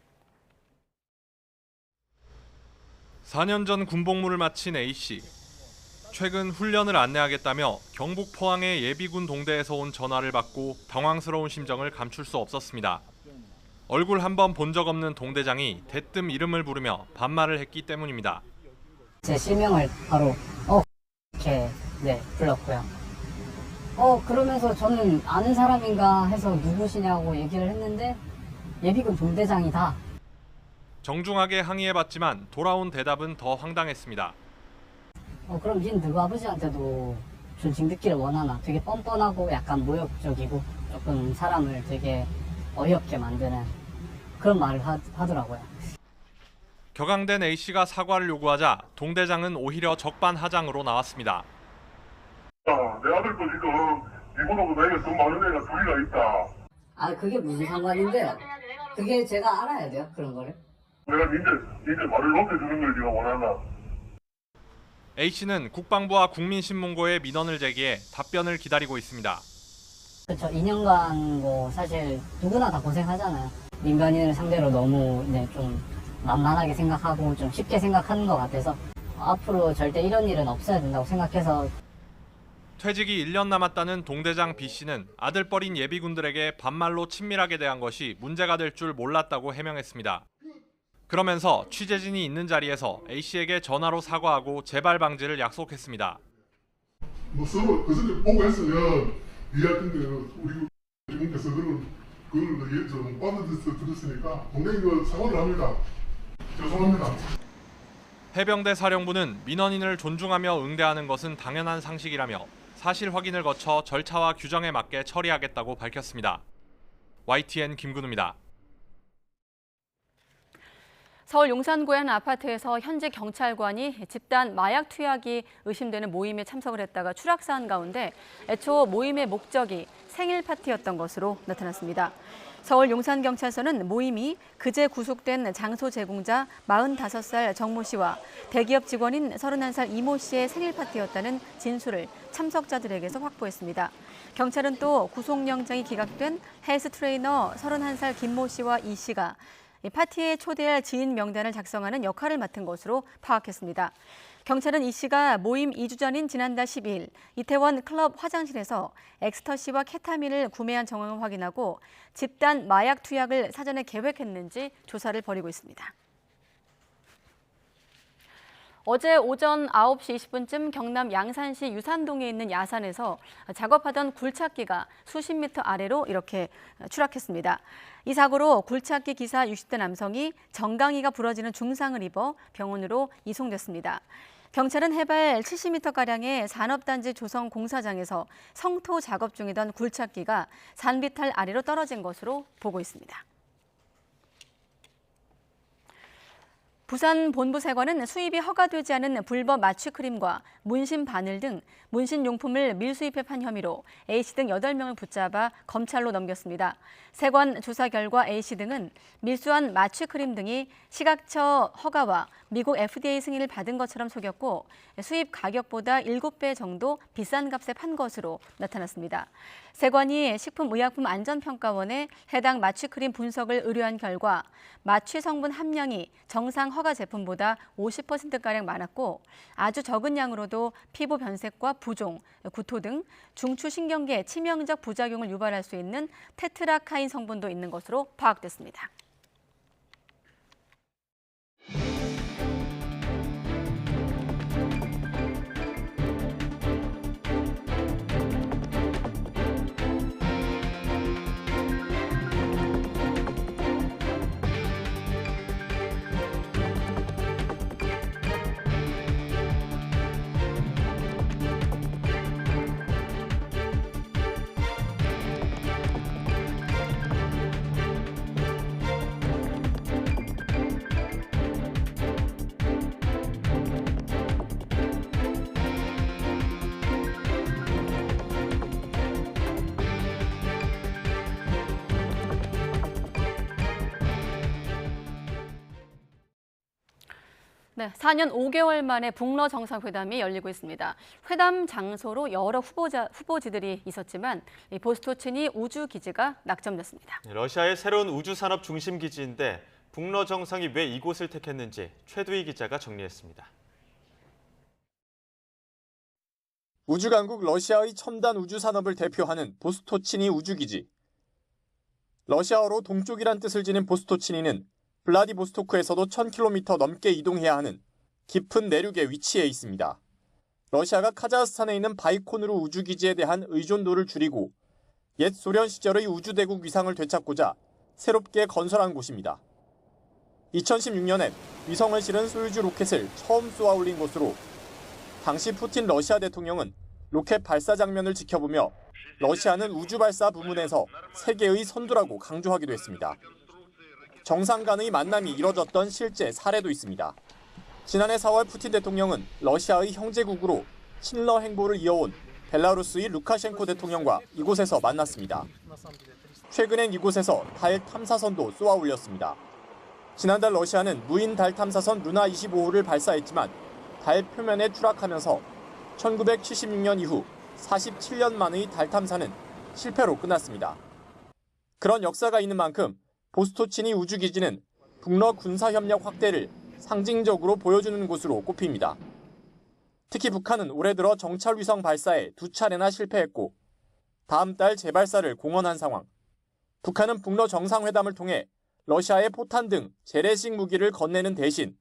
4년 전 군복무를 마친 A씨. 최근 훈련을 안내하겠다며 경북 포항의 예비군 동대에서 온 전화를 받고 당황스러운 심정을 감출 수 없었습니다. 얼굴 한 번 본 적 없는 동대장이 대뜸 이름을 부르며 반말을 했기 때문입니다. 제 실명을 바로 이렇게 불렀고요. 그러면서 저는 아는 사람인가 해서 누구시냐고 얘기를 했는데 예비군 동대장이다. 정중하게 항의해봤지만 돌아온 대답은 더 황당했습니다. 그럼 닌 누구 아버지한테도 존칭 듣기를 원하나? 되게 뻔뻔하고 약간 모욕적이고 조금 사람을 되게 어이없게 만드는 그런 말을 하더라고요. 격앙된 A씨가 사과를 요구하자 동대장은 오히려 적반하장으로 나왔습니다. 내 아들도 지금 미군하고 나이가 더 많은 애가 둘이나 있다. 그게 무슨 상관인데요? 그게 제가 알아야 돼요, 그런 거를? 내가 니들 말을 높여주는 걸 네가 원하나? A씨는 국방부와 국민신문고에 민원을 제기해 답변을 기다리고 있습니다. 그렇죠. 2년간 뭐 사실 누구나 다 고생하잖아요. 민간인을 상대로 너무 좀 만만하게 생각하고 좀 쉽게 생각하는 것 같아서 앞으로 절대 이런 일은 없어야 된다고 생각해서. 퇴직이 1년 남았다는 동대장 B씨는 아들뻘인 예비군들에게 반말로 친밀하게 대한 것이 문제가 될 줄 몰랐다고 해명했습니다. 그러면서 취재진이 있는 자리에서 A씨에게 전화로 사과하고 재발 방지를 약속했습니다. 뭐 서로 그 전에 보고 했으면 이해할 텐데 우리 주님께서 그걸 좀 받아들여서 들었으니까 동생이 사과를 합니다. 죄송합니다. 해병대 사령부는 민원인을 존중하며 응대하는 것은 당연한 상식이라며 사실 확인을 거쳐 절차와 규정에 맞게 처리하겠다고 밝혔습니다. YTN 김근우입니다. 서울 용산구의 한 아파트에서 현직 경찰관이 집단 마약 투약이 의심되는 모임에 참석을 했다가 추락사한 가운데 애초 모임의 목적이 생일 파티였던 것으로 나타났습니다. 서울 용산경찰서는 모임이 그제 구속된 장소 제공자 45살 정모 씨와 대기업 직원인 31살 이모 씨의 생일 파티였다는 진술을 참석자들에게서 확보했습니다. 경찰은 또 구속영장이 기각된 헬스 트레이너 31살 김모 씨와 이 씨가 파티에 초대할 지인 명단을 작성하는 역할을 맡은 것으로 파악했습니다. 경찰은 이 씨가 모임 2주 전인 지난달 12일 이태원 클럽 화장실에서 엑스터시와 케타민을 구매한 정황을 확인하고 집단 마약 투약을 사전에 계획했는지 조사를 벌이고 있습니다. 어제 오전 9시 20분쯤 경남 양산시 유산동에 있는 야산에서 작업하던 굴착기가 수십 미터 아래로 이렇게 추락했습니다. 이 사고로 굴착기 기사 60대 남성이 정강이가 부러지는 중상을 입어 병원으로 이송됐습니다. 경찰은 해발 70m가량의 산업단지 조성 공사장에서 성토 작업 중이던 굴착기가 산비탈 아래로 떨어진 것으로 보고 있습니다. 부산 본부세관은 수입이 허가되지 않은 불법 마취크림과 문신 바늘 등 문신용품을 밀수입해 판 혐의로 A씨 등 8명을 붙잡아 검찰로 넘겼습니다. 세관 조사 결과 A씨 등은 밀수한 마취크림 등이 시각처 허가와 미국 FDA 승인을 받은 것처럼 속였고 수입 가격보다 7배 정도 비싼 값에 판 것으로 나타났습니다. 세관이 식품의약품안전평가원에 해당 마취크림 분석을 의뢰한 결과 마취 성분 함량이 정상 허가 제품보다 50%가량 많았고 아주 적은 양으로도 피부 변색과 부종, 구토 등 중추신경계에 치명적 부작용을 유발할 수 있는 테트라카인 성분도 있는 것으로 파악됐습니다. 네, 4년 5개월 만에 북러 정상회담이 열리고 있습니다. 회담 장소로 여러 후보지들이 있었지만 보스토치니 우주기지가 낙점됐습니다. 러시아의 새로운 우주산업 중심 기지인데 북러 정상이 왜 이곳을 택했는지 최두희 기자가 정리했습니다. 우주강국 러시아의 첨단 우주산업을 대표하는 보스토치니 우주기지. 러시아어로 동쪽이란 뜻을 지닌 보스토치니는 블라디보스토크에서도 1000km 넘게 이동해야 하는 깊은 내륙에 위치해 있습니다. 러시아가 카자흐스탄에 있는 바이코누르 우주기지에 대한 의존도를 줄이고 옛 소련 시절의 우주대국 위상을 되찾고자 새롭게 건설한 곳입니다. 2016년엔 위성을 실은 소유주 로켓을 처음 쏘아 올린 곳으로 당시 푸틴 러시아 대통령은 로켓 발사 장면을 지켜보며 러시아는 우주 발사 부문에서 세계의 선두라고 강조하기도 했습니다. 정상 간의 만남이 이뤄졌던 실제 사례도 있습니다. 지난해 4월 푸틴 대통령은 러시아의 형제국으로 친러 행보를 이어온 벨라루스의 루카셴코 대통령과 이곳에서 만났습니다. 최근엔 이곳에서 달 탐사선도 쏘아 올렸습니다. 지난달 러시아는 무인 달 탐사선 루나 25호를 발사했지만 달 표면에 추락하면서 1976년 이후 47년 만의 달 탐사는 실패로 끝났습니다. 그런 역사가 있는 만큼 보스토치니 우주기지는 북러 군사협력 확대를 상징적으로 보여주는 곳으로 꼽힙니다. 특히 북한은 올해 들어 정찰위성 발사에 2차례나 실패했고 다음 달 재발사를 공언한 상황. 북한은 북러 정상회담을 통해 러시아의 포탄 등 재래식 무기를 건네는 대신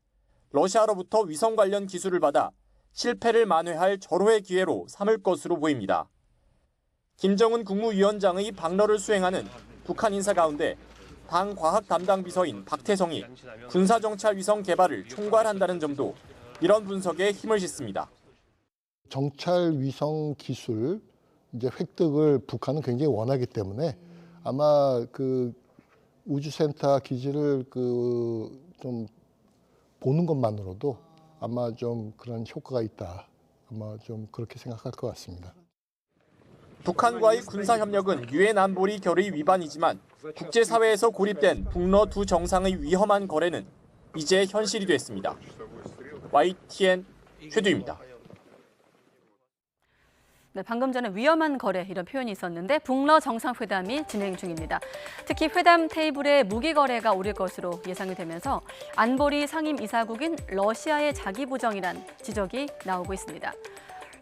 러시아로부터 위성 관련 기술을 받아 실패를 만회할 절호의 기회로 삼을 것으로 보입니다. 김정은 국무위원장의 방러를 수행하는 북한 인사 가운데 당 과학 담당 비서인 박태성이 군사정찰 위성 개발을 총괄한다는 점도 이런 분석에 힘을 싣습니다. 정찰 위성 기술 이제 획득을 북한은 굉장히 원하기 때문에 아마 그 우주센터 기지를 좀 보는 것만으로도 아마 좀 그런 효과가 있다. 아마 좀 그렇게 생각할 것 같습니다. 북한과의 군사협력은 유엔 안보리 결의 위반이지만 국제사회에서 고립된 북러 두 정상의 위험한 거래는 이제 현실이 됐습니다. YTN 최두입니다. 네, 방금 전에 위험한 거래 이런 표현이 있었는데 북러 정상회담이 진행 중입니다. 특히 회담 테이블에 무기 거래가 오를 것으로 예상이 되면서 안보리 상임 이사국인 러시아의 자기 부정이란 지적이 나오고 있습니다.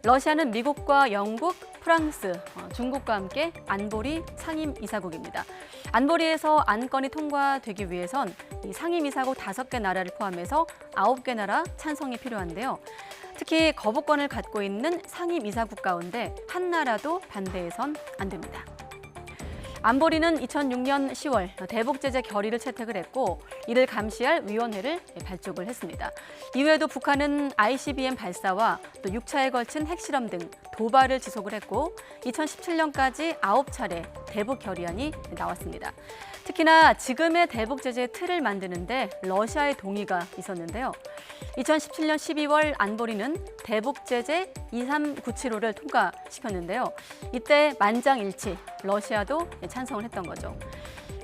러시아는 미국과 영국, 프랑스, 중국과 함께 안보리 상임 이사국입니다. 안보리에서 안건이 통과되기 위해선 이 상임 이사국 5개 나라를 포함해서 9개 나라 찬성이 필요한데요. 특히 거부권을 갖고 있는 상임 이사국 가운데 한 나라도 반대해선 안 됩니다. 안보리는 2006년 10월 대북 제재 결의를 채택을 했고 이를 감시할 위원회를 발족을 했습니다. 이외에도 북한은 ICBM 발사와 또 6차에 걸친 핵실험 등 도발을 지속을 했고 2017년까지 9차례 대북 결의안이 나왔습니다. 특히나 지금의 대북 제재 틀을 만드는데 러시아의 동의가 있었는데요. 2017년 12월 안보리는 대북 제재 23975를 통과시켰는데요. 이때 만장일치 러시아도 찬성을 했던 거죠.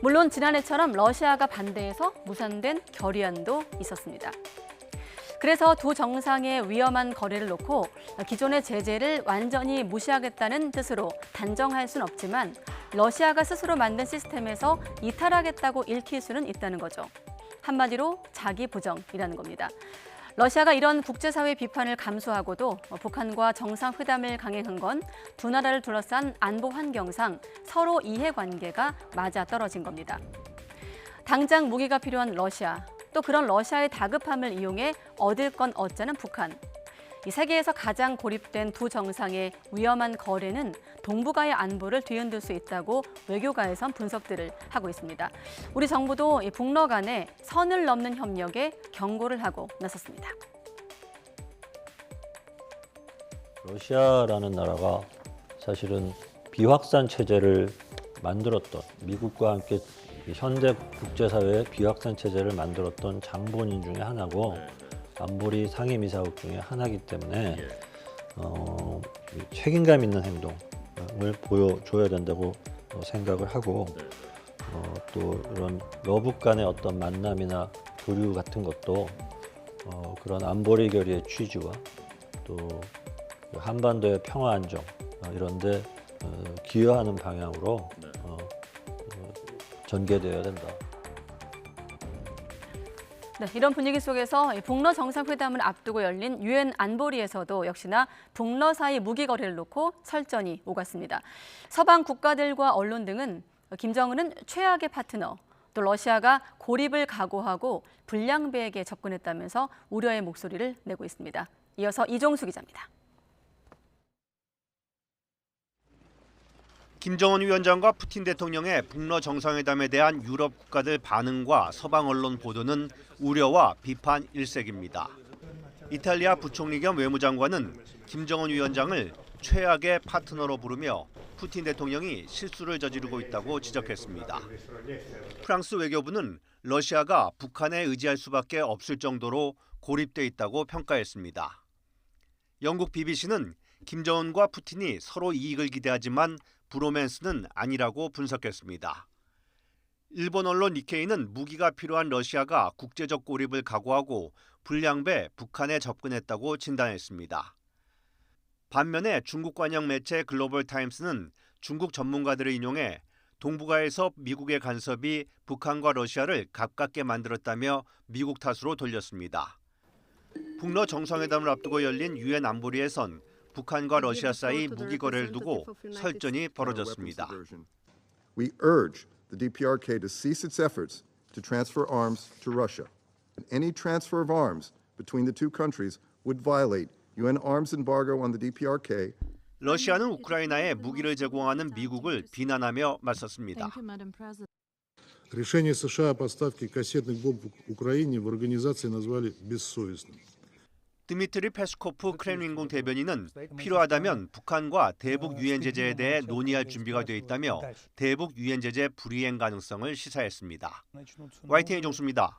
물론 지난해처럼 러시아가 반대해서 무산된 결의안도 있었습니다. 그래서 두 정상의 위험한 거래를 놓고 기존의 제재를 완전히 무시하겠다는 뜻으로 단정할 수는 없지만 러시아가 스스로 만든 시스템에서 이탈하겠다고 읽힐 수는 있다는 거죠. 한마디로 자기 부정이라는 겁니다. 러시아가 이런 국제사회 비판을 감수하고도 북한과 정상회담을 강행한 건 두 나라를 둘러싼 안보 환경상 서로 이해관계가 맞아떨어진 겁니다. 당장 무기가 필요한 러시아, 또 그런 러시아의 다급함을 이용해 얻을 건 얻자는 북한. 이 세계에서 가장 고립된 두 정상의 위험한 거래는 동북아의 안보를 뒤흔들 수 있다고 외교가에선 분석들을 하고 있습니다. 우리 정부도 이 북러 간의 선을 넘는 협력에 경고를 하고 나섰습니다. 러시아라는 나라가 사실은 비확산 체제를 만들었던 미국과 함께 현대 국제사회의 비확산 체제를 만들었던 장본인 중에 하나고 안보리 상임이사국 중에 하나이기 때문에 책임감 있는 행동을 보여줘야 된다고 생각을 하고 또 이런 러북 간의 어떤 만남이나 교류 같은 것도 그런 안보리 결의의 취지와 또 한반도의 평화 안정 이런 데 기여하는 방향으로 전개되어야 된다. 네, 이런 분위기 속에서 북러 정상회담을 앞두고 열린 유엔 안보리에서도 역시나 북러 사이 무기 거래를 놓고 설전이 오갔습니다. 서방 국가들과 언론 등은 김정은은 최악의 파트너, 또 러시아가 고립을 각오하고 불량배에게 접근했다면서 우려의 목소리를 내고 있습니다. 이어서 이종수 기자입니다. 김정은 위원장과 푸틴 대통령의 북러 정상회담에 대한 유럽 국가들 반응과 서방 언론 보도는 우려와 비판 일색입니다. 이탈리아 부총리 겸 외무장관은 김정은 위원장을 최악의 파트너로 부르며 푸틴 대통령이 실수를 저지르고 있다고 지적했습니다. 프랑스 외교부는 러시아가 북한에 의지할 수밖에 없을 정도로 고립돼 있다고 평가했습니다. 영국 BBC는 김정은과 푸틴이 서로 이익을 기대하지만 브로맨스는 아니라고 분석했습니다. 일본 언론 니케이는 무기가 필요한 러시아가 국제적 고립을 각오하고 불량배 북한에 접근했다고 진단했습니다. 반면에 중국 관영 매체 글로벌 타임스는 중국 전문가들을 인용해 동북아에서 미국의 간섭이 북한과 러시아를 가깝게 만들었다며 미국 탓으로 돌렸습니다. 북러 정상회담을 앞두고 열린 유엔 안보리에선 북한과 러시아 사이 무기 거래를 두고 설전이 벌어졌습니다. We urge the DPRK to cease its efforts to transfer arms to Russia. Any transfer of arms between the two countries would violate UN arms embargo on the DPRK. 러시아는 우크라이나에 무기를 제공하는 미국을 비난하며 맞섰습니다. Решение США о поставке кассетных бомб Украине в организации назвали бессовестным. 드미트리 페스코프 크렘린궁 대변인은 필요하다면 북한과 대북 유엔 제재에 대해 논의할 준비가 돼 있다며 대북 유엔 제재 불이행 가능성을 시사했습니다. YTN 정수입니다.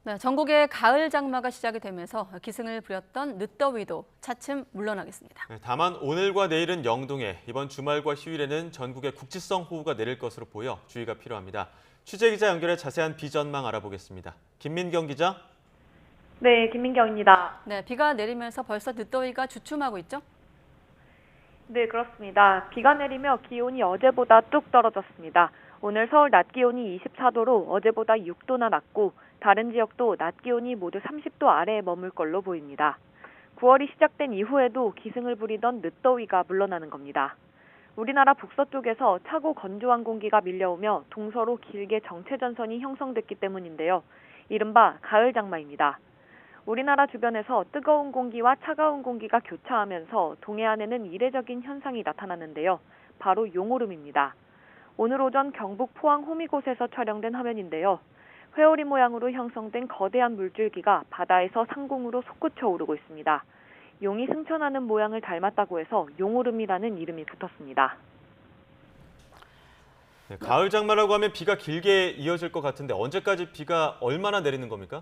네, 전국의 가을 장마가 시작이 되면서 기승을 부렸던 늦더위도 차츰 물러나겠습니다. 네, 다만 오늘과 내일은 영동에, 이번 주말과 휴일에는 전국에 국지성 호우가 내릴 것으로 보여 주의가 필요합니다. 취재기자 연결해 자세한 비 전망 알아보겠습니다. 김민경 기자. 네, 김민경입니다. 네, 비가 내리면서 벌써 늦더위가 주춤하고 있죠? 네, 그렇습니다. 비가 내리며 기온이 어제보다 뚝 떨어졌습니다. 오늘 서울 낮 기온이 24도로 어제보다 6도나 낮고 다른 지역도 낮 기온이 모두 30도 아래에 머물 걸로 보입니다. 9월이 시작된 이후에도 기승을 부리던 늦더위가 물러나는 겁니다. 우리나라 북서쪽에서 차고 건조한 공기가 밀려오며 동서로 길게 정체전선이 형성됐기 때문인데요. 이른바 가을 장마입니다. 우리나라 주변에서 뜨거운 공기와 차가운 공기가 교차하면서 동해안에는 이례적인 현상이 나타나는데요. 바로 용오름입니다. 오늘 오전 경북 포항 호미곶에서 촬영된 화면인데요. 회오리 모양으로 형성된 거대한 물줄기가 바다에서 상공으로 솟구쳐 오르고 있습니다. 용이 승천하는 모양을 닮았다고 해서 용오름이라는 이름이 붙었습니다. 네, 가을 장마라고 하면 비가 길게 이어질 것 같은데 언제까지 비가 얼마나 내리는 겁니까?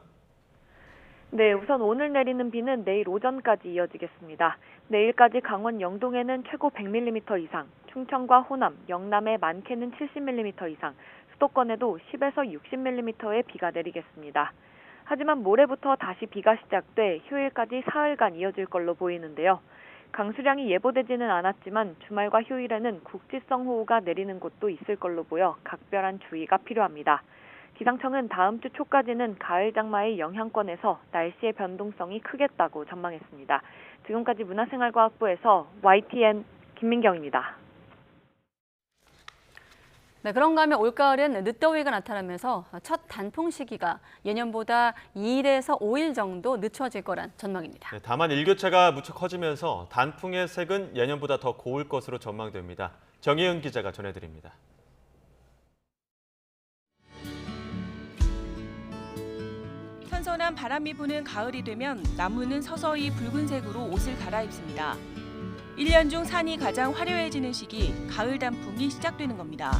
네, 우선 오늘 내리는 비는 내일 오전까지 이어지겠습니다. 내일까지 강원 영동에는 최고 100mm 이상, 충청과 호남, 영남에 많게는 70mm 이상, 수도권에도 10에서 60mm의 비가 내리겠습니다. 하지만 모레부터 다시 비가 시작돼 휴일까지 사흘간 이어질 걸로 보이는데요. 강수량이 예보되지는 않았지만 주말과 휴일에는 국지성 호우가 내리는 곳도 있을 걸로 보여 각별한 주의가 필요합니다. 기상청은 다음 주 초까지는 가을 장마의 영향권에서 날씨의 변동성이 크겠다고 전망했습니다. 지금까지 문화생활과학부에서 YTN 김민경입니다. 네, 그런가 하면 올가을엔 늦더위가 나타나면서 첫 단풍 시기가 예년보다 2일에서 5일 정도 늦춰질 거란 전망입니다. 네, 다만 일교차가 무척 커지면서 단풍의 색은 예년보다 더 고울 것으로 전망됩니다. 정혜은 기자가 전해드립니다. 선선한 바람이 부는 가을이 되면 나무는 서서히 붉은색으로 옷을 갈아입습니다. 1년 중 산이 가장 화려해지는 시기, 가을 단풍이 시작되는 겁니다.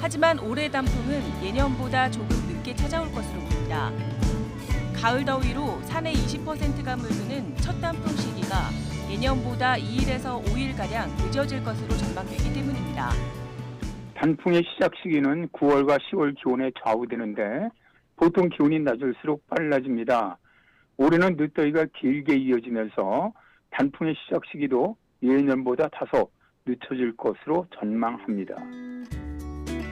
하지만 올해 단풍은 예년보다 조금 늦게 찾아올 것으로 보입니다. 가을 더위로 산의 20%가 물드는 첫 단풍 시기가 예년보다 2일에서 5일가량 늦어질 것으로 전망되기 때문입니다. 단풍의 시작 시기는 9월과 10월 기온에 좌우되는데 보통 기온이 낮을수록 빨라집니다. 올해는 늦더위가 길게 이어지면서 단풍의 시작 시기도 예년보다 다소 늦춰질 것으로 전망합니다.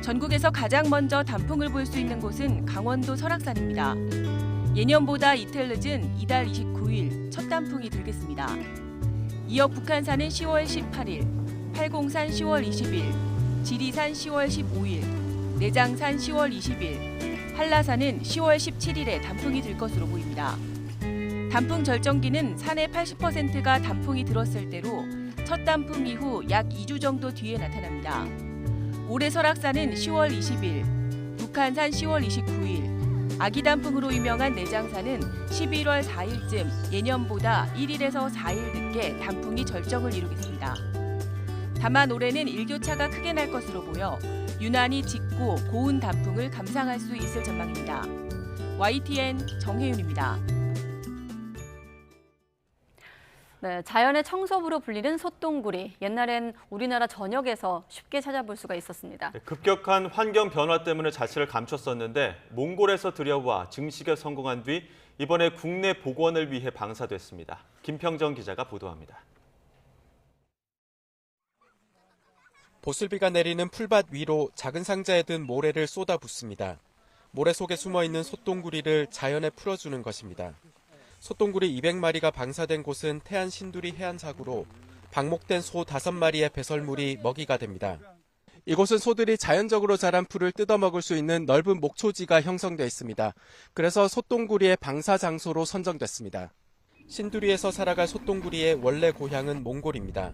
전국에서 가장 먼저 단풍을 볼 수 있는 곳은 강원도 설악산입니다. 예년보다 이틀 늦은 이달 29일 첫 단풍이 들겠습니다. 이어 북한산은 10월 18일, 팔공산 10월 20일, 지리산 10월 15일, 내장산 10월 20일, 한라산은 10월 17일에 단풍이 들 것으로 보입니다. 단풍 절정기는 산의 80%가 단풍이 들었을 때로 첫 단풍 이후 약 2주 정도 뒤에 나타납니다. 올해 설악산은 10월 20일, 북한산 10월 29일, 아기 단풍으로 유명한 내장산은 11월 4일쯤 예년보다 1일에서 4일 늦게 단풍이 절정을 이루겠습니다. 다만 올해는 일교차가 크게 날 것으로 보여 유난히 짙고 고운 단풍을 감상할 수 있을 전망입니다. YTN 정혜윤입니다. 네, 자연의 청소부로 불리는 솥동구리. 옛날엔 우리나라 전역에서 쉽게 찾아볼 수가 있었습니다. 급격한 환경 변화 때문에 자취를 감췄었는데 몽골에서 들여와 증식에 성공한 뒤 이번에 국내 복원을 위해 방사됐습니다. 김평정 기자가 보도합니다. 보슬비가 내리는 풀밭 위로 작은 상자에 든 모래를 쏟아붓습니다. 모래 속에 숨어있는 솥동구리를 자연에 풀어주는 것입니다. 솥동구리 200마리가 방사된 곳은 태안 신두리 해안사구로 방목된 소 5마리의 배설물이 먹이가 됩니다. 이곳은 소들이 자연적으로 자란 풀을 뜯어먹을 수 있는 넓은 목초지가 형성돼 있습니다. 그래서 솥동구리의 방사 장소로 선정됐습니다. 신두리에서 살아갈 솥동구리의 원래 고향은 몽골입니다.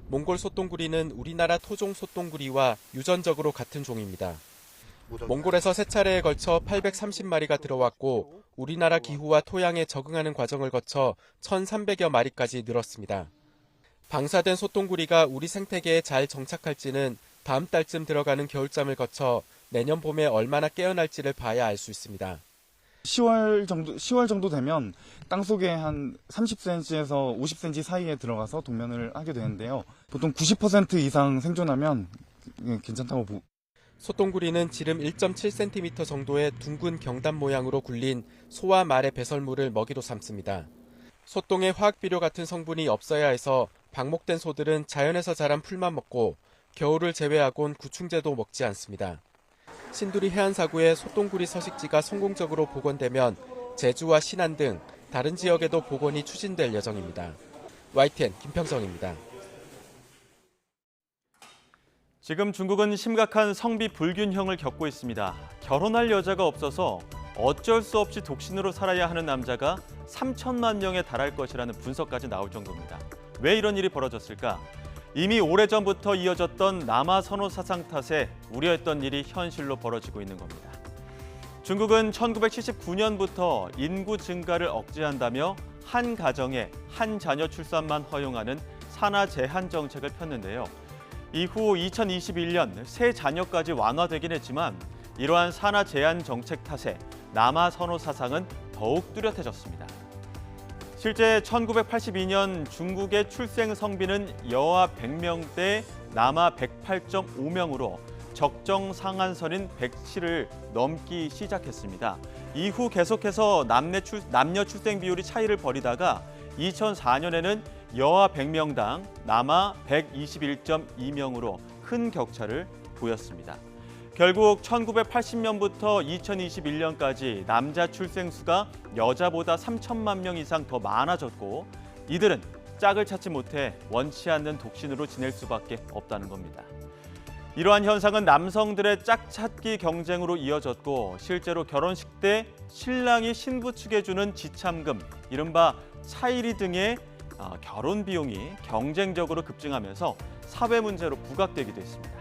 몽골 솥동구리는 우리나라 토종 솥동구리와 유전적으로 같은 종입니다. 몽골에서 3차례에 걸쳐 830마리가 들어왔고 우리나라 기후와 토양에 적응하는 과정을 거쳐 1,300여 마리까지 늘었습니다. 방사된 솥동구리가 우리 생태계에 잘 정착할지는 다음 달쯤 들어가는 겨울잠을 거쳐 내년 봄에 얼마나 깨어날지를 봐야 알 수 있습니다. 10월 정도 되면 땅속에 한 30cm에서 50cm 사이에 들어가서 동면을 하게 되는데요. 보통 90% 이상 생존하면 괜찮다고 보고. 솥동구리는 지름 1.7cm 정도의 둥근 경단 모양으로 굴린 소와 말의 배설물을 먹이로 삼습니다. 솥동에 화학비료 같은 성분이 없어야 해서 방목된 소들은 자연에서 자란 풀만 먹고 겨울을 제외하곤 구충제도 먹지 않습니다. 신두리 해안사구의 솥동구리 서식지가 성공적으로 복원되면 제주와 신안 등 다른 지역에도 복원이 추진될 예정입니다. YTN 김평정입니다. 지금 중국은 심각한 성비 불균형을 겪고 있습니다. 결혼할 여자가 없어서 어쩔 수 없이 독신으로 살아야 하는 남자가 3천만 명에 달할 것이라는 분석까지 나올 정도입니다. 왜 이런 일이 벌어졌을까? 이미 오래전부터 이어졌던 남아 선호 사상 탓에 우려했던 일이 현실로 벌어지고 있는 겁니다. 중국은 1979년부터 인구 증가를 억제한다며 한 가정에 한 자녀 출산만 허용하는 산하 제한 정책을 폈는데요. 이후 2021년 세 자녀까지 완화되긴 했지만 이러한 산하 제한 정책 탓에 남아 선호 사상은 더욱 뚜렷해졌습니다. 실제 1982년 중국의 출생 성비는 여아 100명대 남아 108.5명으로 적정 상한선인 107을 넘기 시작했습니다. 이후 계속해서 남녀 출생 비율이 차이를 벌이다가 2004년에는 여아 100명당 남아 121.2명으로 큰 격차를 보였습니다. 결국 1980년부터 2021년까지 남자 출생 수가 여자보다 3천만 명 이상 더 많아졌고 이들은 짝을 찾지 못해 원치 않는 독신으로 지낼 수밖에 없다는 겁니다. 이러한 현상은 남성들의 짝 찾기 경쟁으로 이어졌고 실제로 결혼식 때 신랑이 신부 측에 주는 지참금, 이른바 차일이 등의 결혼 비용이 경쟁적으로 급증하면서 사회 문제로 부각되기도 했습니다.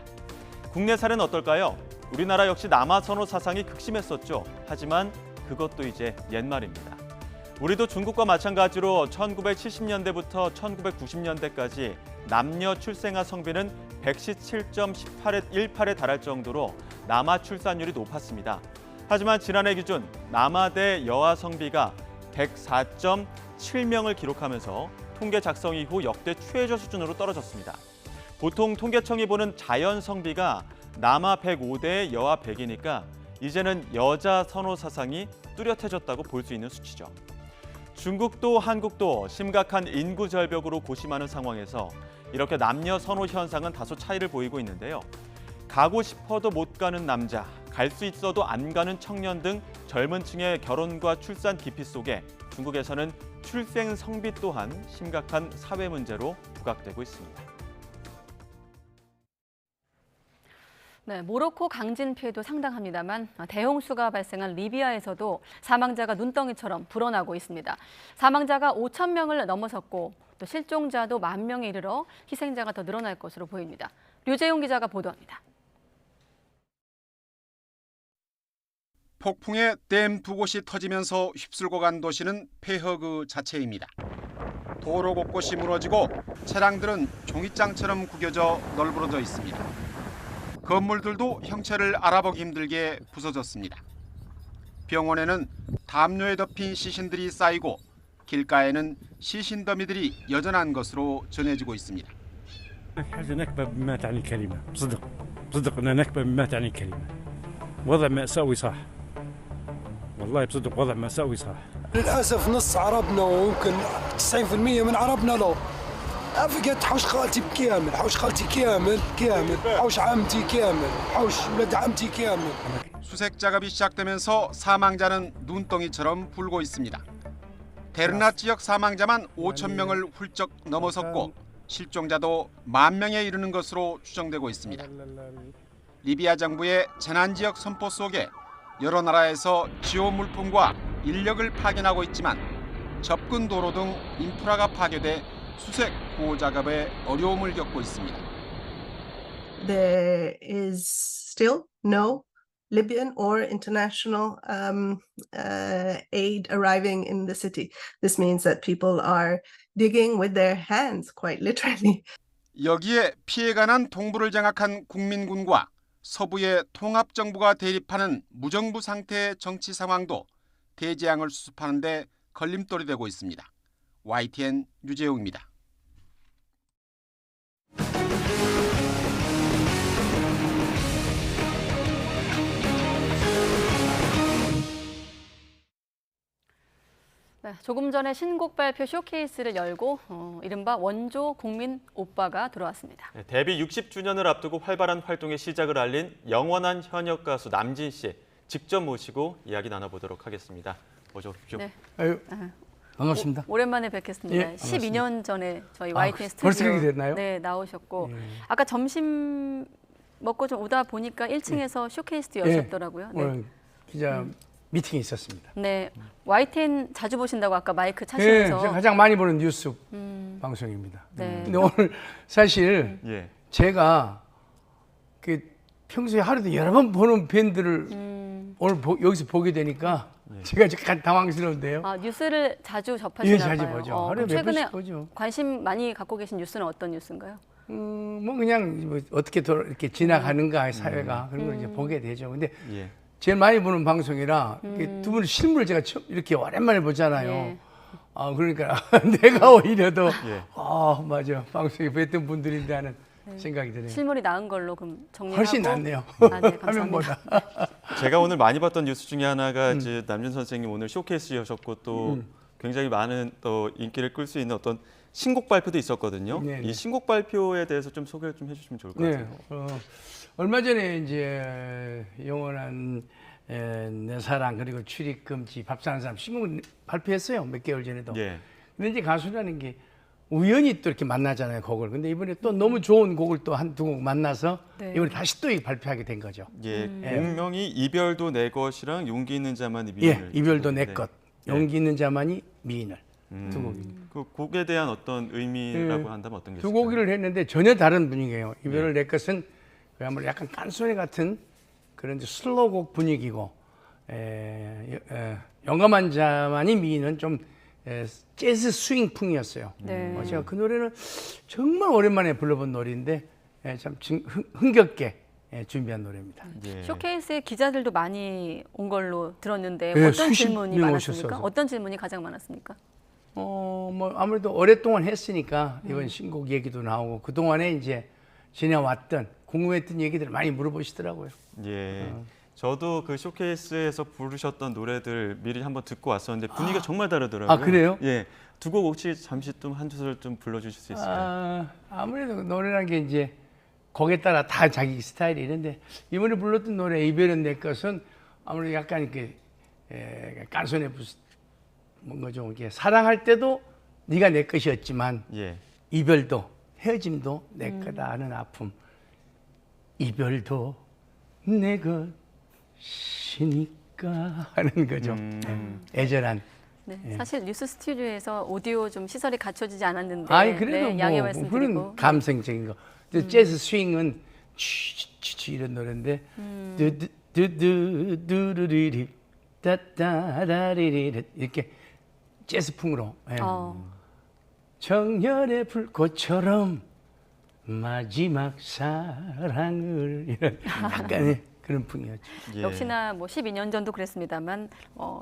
국내 사례는 어떨까요? 우리나라 역시 남아 선호 사상이 극심했었죠. 하지만 그것도 이제 옛말입니다. 우리도 중국과 마찬가지로 1970년대부터 1990년대까지 남녀 출생아 성비는 117.18에 달할 정도로 남아 출산율이 높았습니다. 하지만 지난해 기준 남아 대 여아 성비가 104.7명을 기록하면서 통계 작성 이후 역대 최저 수준으로 떨어졌습니다. 보통 통계청이 보는 자연 성비가 남아 105대 여아 100이니까 이제는 여자 선호 사상이 뚜렷해졌다고 볼 수 있는 수치죠. 중국도 한국도 심각한 인구 절벽으로 고심하는 상황에서 이렇게 남녀 선호 현상은 다소 차이를 보이고 있는데요. 가고 싶어도 못 가는 남자, 갈 수 있어도 안 가는 청년 등 젊은 층의 결혼과 출산 기피 속에 중국에서는 출생 성비 또한 심각한 사회 문제로 부각되고 있습니다. 네, 모로코 강진 피해도 상당합니다만 대홍수가 발생한 리비아에서도 사망자가 눈덩이처럼 불어나고 있습니다. 사망자가 5천 명을 넘어섰고 또 실종자도 10,000명에 이르러 희생자가 더 늘어날 것으로 보입니다. 류재용 기자가 보도합니다. 폭풍에 댐 두 곳이 터지면서 휩쓸고 간 도시는 폐허 그 자체입니다. 도로 곳곳이 무너지고 차량들은 종이장처럼 구겨져 널브러져 있습니다. 건물들도 형체를 알아보기 힘들게 부서졌습니다. 병원에는 담요에 덮인 시신들이 쌓이고 길가에는 시신더미들이 여전한 것으로 전해지고 있습니다. حاجة نكبة بما تعني الكلمة بصدق أنها نكبة بما تعني الكلمة وضع مأساوي صح والله بصدق وضع مأساوي صح للأسف نص عربنا ويمكن 90% من عربنا لا فقدت حوش خالتي بكامل حوش خالتي كامل حوش عمتي كامل حوش ولد عمتي كامل 수색 작업이 시작되면서 사망자는 눈덩이처럼 불고 있습니다. 데르나 지역 사망자만 5천 명을 훌쩍 넘어섰고 실종자도 10,000명에 이르는 것으로 추정되고 있습니다. 리비아 정부의 재난지역 선포 속에 여러 나라에서 지원 물품과 인력을 파견하고 있지만 접근 도로 등 인프라가 파괴돼 수색 구호 작업에 어려움을 겪고 있습니다. There is still no Libyan or international aid arriving in the city. This means that people are digging with their hands, quite literally. 여기에 피해가 난 동부를 장악한 국민군과 서부의 통합정부가 대립하는 무정부 상태의 정치 상황도 대재앙을 수습하는 데 걸림돌이 되고 있습니다. YTN 유재용입니다. 네, 조금 전에 신곡 발표 쇼케이스를 열고 이른바 원조 국민 오빠가 들어왔습니다. 네, 데뷔 60주년을 앞두고 활발한 활동의 시작을 알린 영원한 현역 가수 남진 씨 직접 모시고 이야기 나눠보도록 하겠습니다. 어서 오십시오. 네. 아유, 반갑습니다. 오랜만에 뵙겠습니다. 예, 12년 전에 저희 YTN 스튜디오 벌써 그렇게 됐나요? 네, 나오셨고 아까 점심 먹고 좀 오다 보니까 1층에서 쇼케이스도 여셨더라고요. 네. 오늘 기자 미팅이 있었습니다. 네, YTN 자주 보신다고 아까 마이크 차시면서 제가 가장 많이 보는 뉴스 방송입니다. 네. 근데 오늘 사실 제가 그 평소에 하루도 여러 번 보는 밴드를 오늘 여기서 보게 되니까 제가 약간 당황스러운데요. 아, 뉴스를 자주 접하시나 봐요. 자주 보죠. 하루에 몇 최근에 번씩 보죠. 관심 많이 갖고 계신 뉴스는 어떤 뉴스인가요? 뭐 그냥 뭐 어떻게 이렇게 지나가는가 사회가 그런 걸 이제 보게 되죠. 근데 제일 많이 보는 방송이라 두 분의 실물을 제가 이렇게 오랜만에 보잖아요. 아, 그러니까 내가 오히려 더 맞아 방송에 뵀던 분들인데 하는 생각이 드네요. 실물이 나은 걸로 그럼 정리하고 훨씬 낫네요. 아, 네, 화면보다. 제가 오늘 많이 봤던 뉴스 중에 하나가 이제 남진 선생님 오늘 쇼케이스여셨고 또 굉장히 많은 또 인기를 끌 수 있는 어떤 신곡 발표도 있었거든요. 이 신곡 발표에 대해서 좀 소개를 좀 해주시면 좋을 것 같아요. 얼마 전에 이제 영원한 내 사랑 그리고 출입금지 밥 사는 사람 신곡을 발표했어요. 몇 개월 전에도. 근데 이제 가수라는 게 우연히 또 이렇게 만나잖아요, 곡을. 근데 이번에 또 너무 좋은 곡을 또 한두 곡 만나서 이번에 다시 또 발표하게 된 거죠. 곡명이 이별도 내 것이랑 용기 있는 자만이 미인을. 이별도 내 것, 용기 있는 자만이 미인을. 두 곡입니다. 그 곡에 대한 어떤 의미라고 한다면 어떤 게 있을까요? 두 곡을 했는데 전혀 다른 분위기예요. 이별을 내 것은 그야말로 약간 깐소리 같은 그런 슬로곡 분위기고 영감한 자만이 미인은 좀 재즈 스윙풍이었어요. 제가 그 노래는 정말 오랜만에 불러본 노래인데 참 흥겹게 준비한 노래입니다. 쇼케이스에 기자들도 많이 온 걸로 들었는데 네, 어떤 질문이 많았습니까? 오셨어요. 어떤 질문이 가장 많았습니까? 뭐 아무래도 오랫동안 했으니까 이번 신곡 얘기도 나오고 그 동안에 이제 지내왔던 궁금했던 얘기들을 많이 물어보시더라고요. 저도 그 쇼케이스에서 부르셨던 노래들 미리 한번 듣고 왔었는데 분위기가 정말 다르더라고요. 아, 그래요? 두 곡 혹시 잠시 좀 한 소절 좀 불러주실 수 있을까요? 아무래도 노래라는 게 이제 곡에 따라 다 자기 스타일이 있는데 이번에 불렀던 노래 이별은 내 것은 아무래도 약간 이렇게 깐소네 뭔가 좀 이렇게 사랑할 때도 네가 내 것이었지만 이별도 헤어짐도 내 거다 하는 아픔. 이별도 내 것이니까 하는 거죠. 애절한. 사실 뉴스 스튜디오에서 오디오 좀 시설이 갖춰지지 않았는데 그래도 양해 뭐 말씀드리고. 그런 감성적인 거. 재즈 스윙은 취취취 이런 노래인데 두두두루리리 따따라리리 이렇게 재즈풍으로 정열의 불꽃처럼 마지막 사랑을 이런 약간의 그런 풍이었죠. 예. 역시나 뭐 12년 전도 그랬습니다만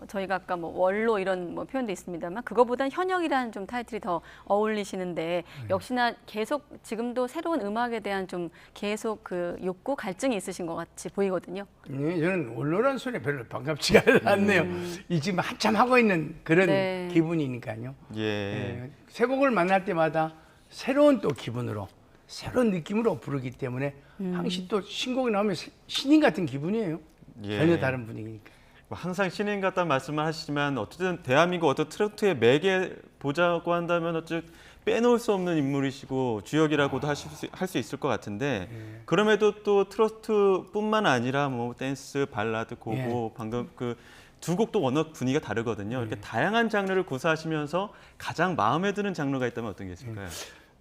저희가 아까 뭐 원로 이런 뭐 표현도 있습니다만 그거보단 현역이라는 좀 타이틀이 더 어울리시는데 역시나 계속 지금도 새로운 음악에 대한 좀 계속 그 욕구 갈증이 있으신 것 같이 보이거든요. 네, 저는 원로란 소리 별로 반갑지가 않네요. 이 지금 한참 하고 있는 그런 네. 기분이니까요. 예. 예, 새 곡을 만날 때마다 새로운 또 기분으로 새로운 느낌으로 부르기 때문에 항상 또 신곡이 나오면 신인 같은 기분이에요. 예. 전혀 다른 분위기니까. 항상 신인 같다는 말씀을 하시지만 어쨌든 대한민국 어떤 트로트의 매개 보자고 한다면 어쨌든 빼놓을 수 없는 인물이시고 주역이라고도 할 수 있을 것 같은데 그럼에도 또 트로트뿐만 아니라 뭐 댄스, 발라드, 고고 방금 그 두 곡도 워낙 분위기가 다르거든요. 이렇게 다양한 장르를 구사하시면서 가장 마음에 드는 장르가 있다면 어떤 게 있을까요?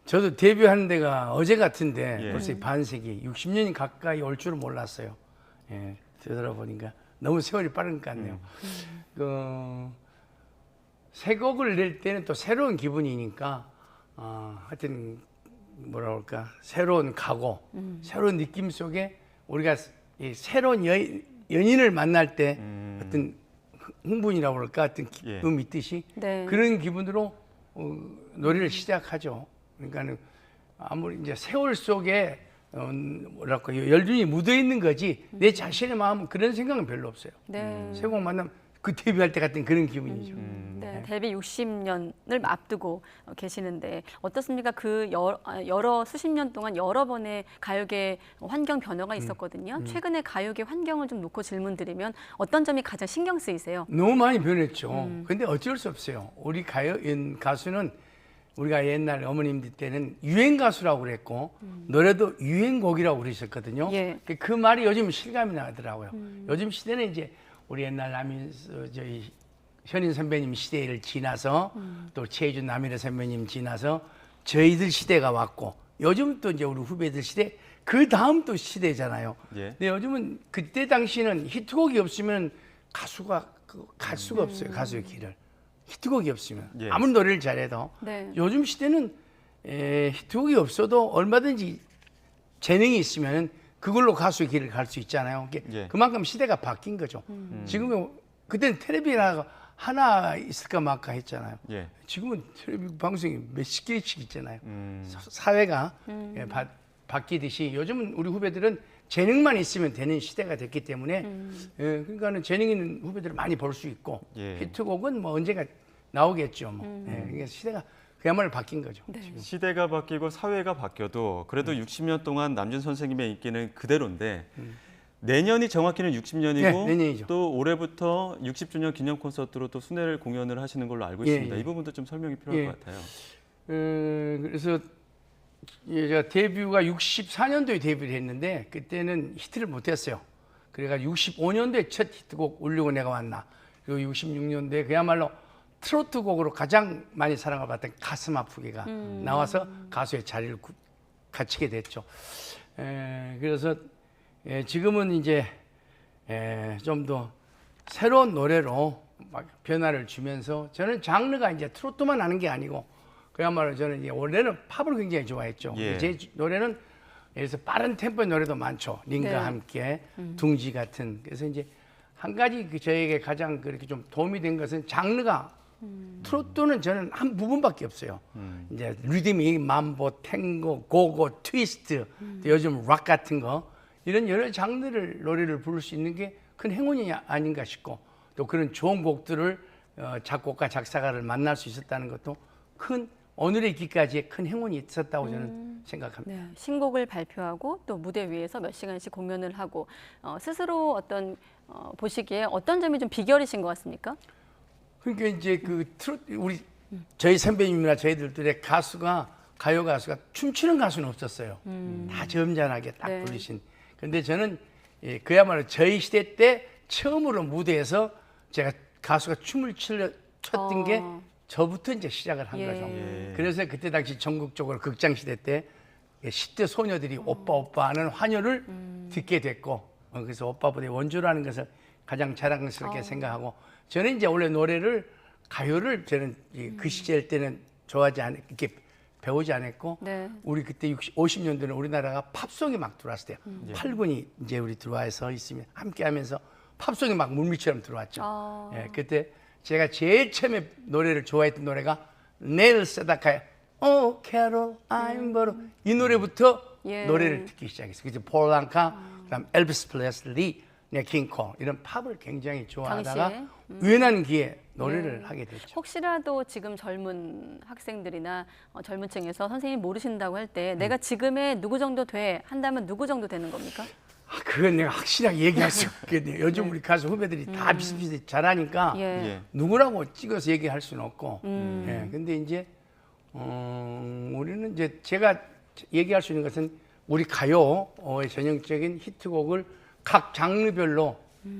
저도 데뷔하는 데가 어제 같은데 예. 벌써 반세기 60년이 가까이 올 줄은 몰랐어요. 예, 되돌아보니까 너무 세월이 빠른 것 같네요. 새 곡을 낼 때는 또 새로운 기분이니까 하여튼 뭐라 그럴까 새로운 각오, 새로운 느낌 속에 우리가 이 새로운 연인을 만날 때 어떤 흥분이라고 그럴까 어떤 기쁨이 있듯이 네. 그런 기분으로 노래를 시작하죠. 그러니까 아무리 이제 세월 속에 뭐랄까 열륜이 묻어 있는 거지 내 자신의 마음은 그런 생각은 별로 없어요. 네. 새 곡 만나면 그 데뷔할 때 같은 그런 기분이죠. 네, 데뷔 60년을 앞두고 계시는데 어떻습니까? 그 여러 수십 년 동안 여러 번의 가요계 환경 변화가 있었거든요. 최근에 가요계 환경을 좀 놓고 질문드리면 어떤 점이 가장 신경 쓰이세요? 너무 많이 변했죠. 근데 어쩔 수 없어요. 우리 가수는 우리가 옛날 어머님들 때는 유행 가수라고 그랬고 노래도 유행곡이라고 그러셨거든요. 예. 그 말이 요즘 실감이 나더라고요. 요즘 시대는 이제 우리 옛날 저희 현인 선배님 시대를 지나서 또 최준 남일의 선배님 지나서 저희들 시대가 왔고 요즘 또 이제 우리 후배들 시대 그 다음 또 시대잖아요. 예. 근데 요즘은 그때 당시는 히트곡이 없으면 가수가 갈 수가 없어요. 가수의 길을. 히트곡이 없으면 예. 아무리 노래를 잘해도 네. 요즘 시대는 히트곡이 없어도 얼마든지 재능이 있으면 그걸로 가수의 길을 갈 수 있잖아요. 예. 그만큼 시대가 바뀐 거죠. 지금은 그때는 텔레비전 하나 있을까 말까 했잖아요. 예. 지금은 텔레비전 방송이 몇십 개씩 있잖아요. 사회가 바뀌듯이 요즘은 우리 후배들은 재능만 있으면 되는 시대가 됐기 때문에 그러니까는 재능 있는 후배들을 많이 볼 수 있고 예. 히트곡은 뭐 언젠가 나오겠죠. 뭐. 그러니까 시대가 그야말로 바뀐 거죠. 네. 지금. 시대가 바뀌고 사회가 바뀌어도 그래도 60년 동안 남준 선생님의 인기는 그대로인데 내년이 정확히는 60년이고 네, 내년이죠. 또 올해부터 60주년 기념 콘서트로 또 순회를 공연을 하시는 걸로 알고 예, 있습니다. 예. 이 부분도 좀 설명이 필요할 예. 것 같아요. 그래서 제가 데뷔가 64년도에 데뷔를 했는데 그때는 히트를 못했어요. 그래가지고 65년도에 첫 히트곡 울리고 내가 왔나. 그리고 66년도에 그야말로 트로트 곡으로 가장 많이 사랑을 받던 가슴 아프게가 나와서 가수의 자리를 갖추게 됐죠. 그래서 지금은 이제 좀 더 새로운 노래로 막 변화를 주면서 저는 장르가 이제 트로트만 하는 게 아니고 그야말로 저는 이제 원래는 팝을 굉장히 좋아했죠. 예. 제 노래는 예를 빠른 템포의 노래도 많죠. 링과 네. 함께 둥지 같은. 그래서 이제 한 가지 저에게 가장 그렇게 좀 도움이 된 것은 장르가 트로트는 저는 한 부분밖에 없어요. 이제 리듬이 mambo, 탱고, 고고, 트위스트, 또 요즘 락 같은 거 이런 여러 장르를 노래를 부를 수 있는 게 큰 행운이 아닌가 싶고 또 그런 좋은 곡들을 작곡가, 작사가를 만날 수 있었다는 것도 큰 오늘의 있기까지의 큰 행운이 있었다고 저는 생각합니다. 네, 신곡을 발표하고 또 무대 위에서 몇 시간씩 공연을 하고 스스로 어떤 보시기에 어떤 점이 좀 비결이신 것 같습니까? 그러니까 이제 그 트로트 저희 선배님이나 저희들의 가요 가수가 춤추는 가수는 없었어요. 다 점잖하게 딱 네. 부르신. 근데 저는 그야말로 저희 시대 때 처음으로 무대에서 제가 가수가 춤을 췄던 게 저부터 이제 시작을 한 예. 거죠. 그래서 그때 당시 전국적으로 극장 시대 때 10대 소녀들이 오빠 하는 환호를 듣게 됐고 그래서 오빠보다 원조라는 것을 가장 자랑스럽게 생각하고 저는 이제 원래 노래를 가요를 저는 그 시절 때는 좋아하지 않았 이렇게 배우지 않았고 네. 우리 그때 50년대는 우리나라가 팝송이 막 들어왔을 때요. 예. 8군이 이제 우리 들어와서 있으면 함께하면서 팝송이 막 물밀처럼 들어왔죠. 예, 그때 제가 제일 처음에 노래를 좋아했던 노래가 네일 세다카의 Oh Carol I'm Born 이 노래부터 예. 노래를 듣기 시작했어요. 그래서 폴 랑카, 그다음 엘비스 프레슬리, 킹콜 이런 팝을 굉장히 좋아하다가 당시에? 우연한 기회에 노래를 예. 하게 됐죠. 혹시라도 지금 젊은 학생들이나 젊은 층에서 선생님이 모르신다고 할 때 내가 지금의 누구 정도 돼 한다면 누구 정도 되는 겁니까? 그건 내가 확실하게 얘기할 수 없겠네요. 요즘 우리 가수 후배들이 다 비슷비슷 잘하니까 예. 누구라고 찍어서 얘기할 수는 없고. 예, 근데 이제 우리는 이제 제가 얘기할 수 있는 것은 우리 가요의 전형적인 히트곡을 각 장르별로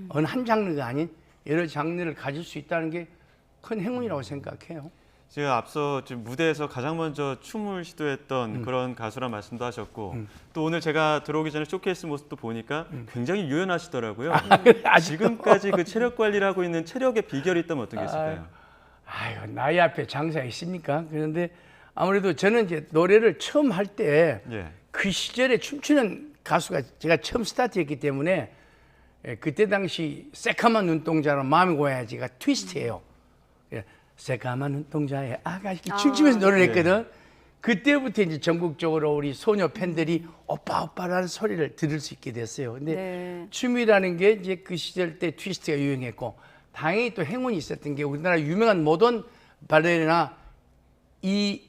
어느 한 장르가 아닌 여러 장르를 가질 수 있다는 게 큰 행운이라고 생각해요. 제가 앞서 지금 무대에서 가장 먼저 춤을 시도했던 그런 가수란 말씀도 하셨고 또 오늘 제가 들어오기 전에 쇼케이스 모습도 보니까 굉장히 유연하시더라고요. 지금까지 그 체력 관리를 하고 있는 체력의 비결이 있다면 어떤 게 있을까요? 아유, 나이 앞에 장사 있습니까? 그런데 아무래도 저는 이제 노래를 처음 할 때 그 시절에 춤추는 가수가 제가 처음 스타트했기 때문에 그때 당시 새까만 눈동자로 마음이 고야지가 트위스트예요. 새까만 눈동자의 아가씨 춤추면서 노래를 했거든. 그때부터 이제 전국적으로 우리 소녀 팬들이 오빠 오빠라는 소리를 들을 수 있게 됐어요. 근데 춤이라는 게 이제 그 시절 때 트위스트가 유행했고 당연히 또 행운이 있었던 게 우리나라 유명한 모던 발레리나 이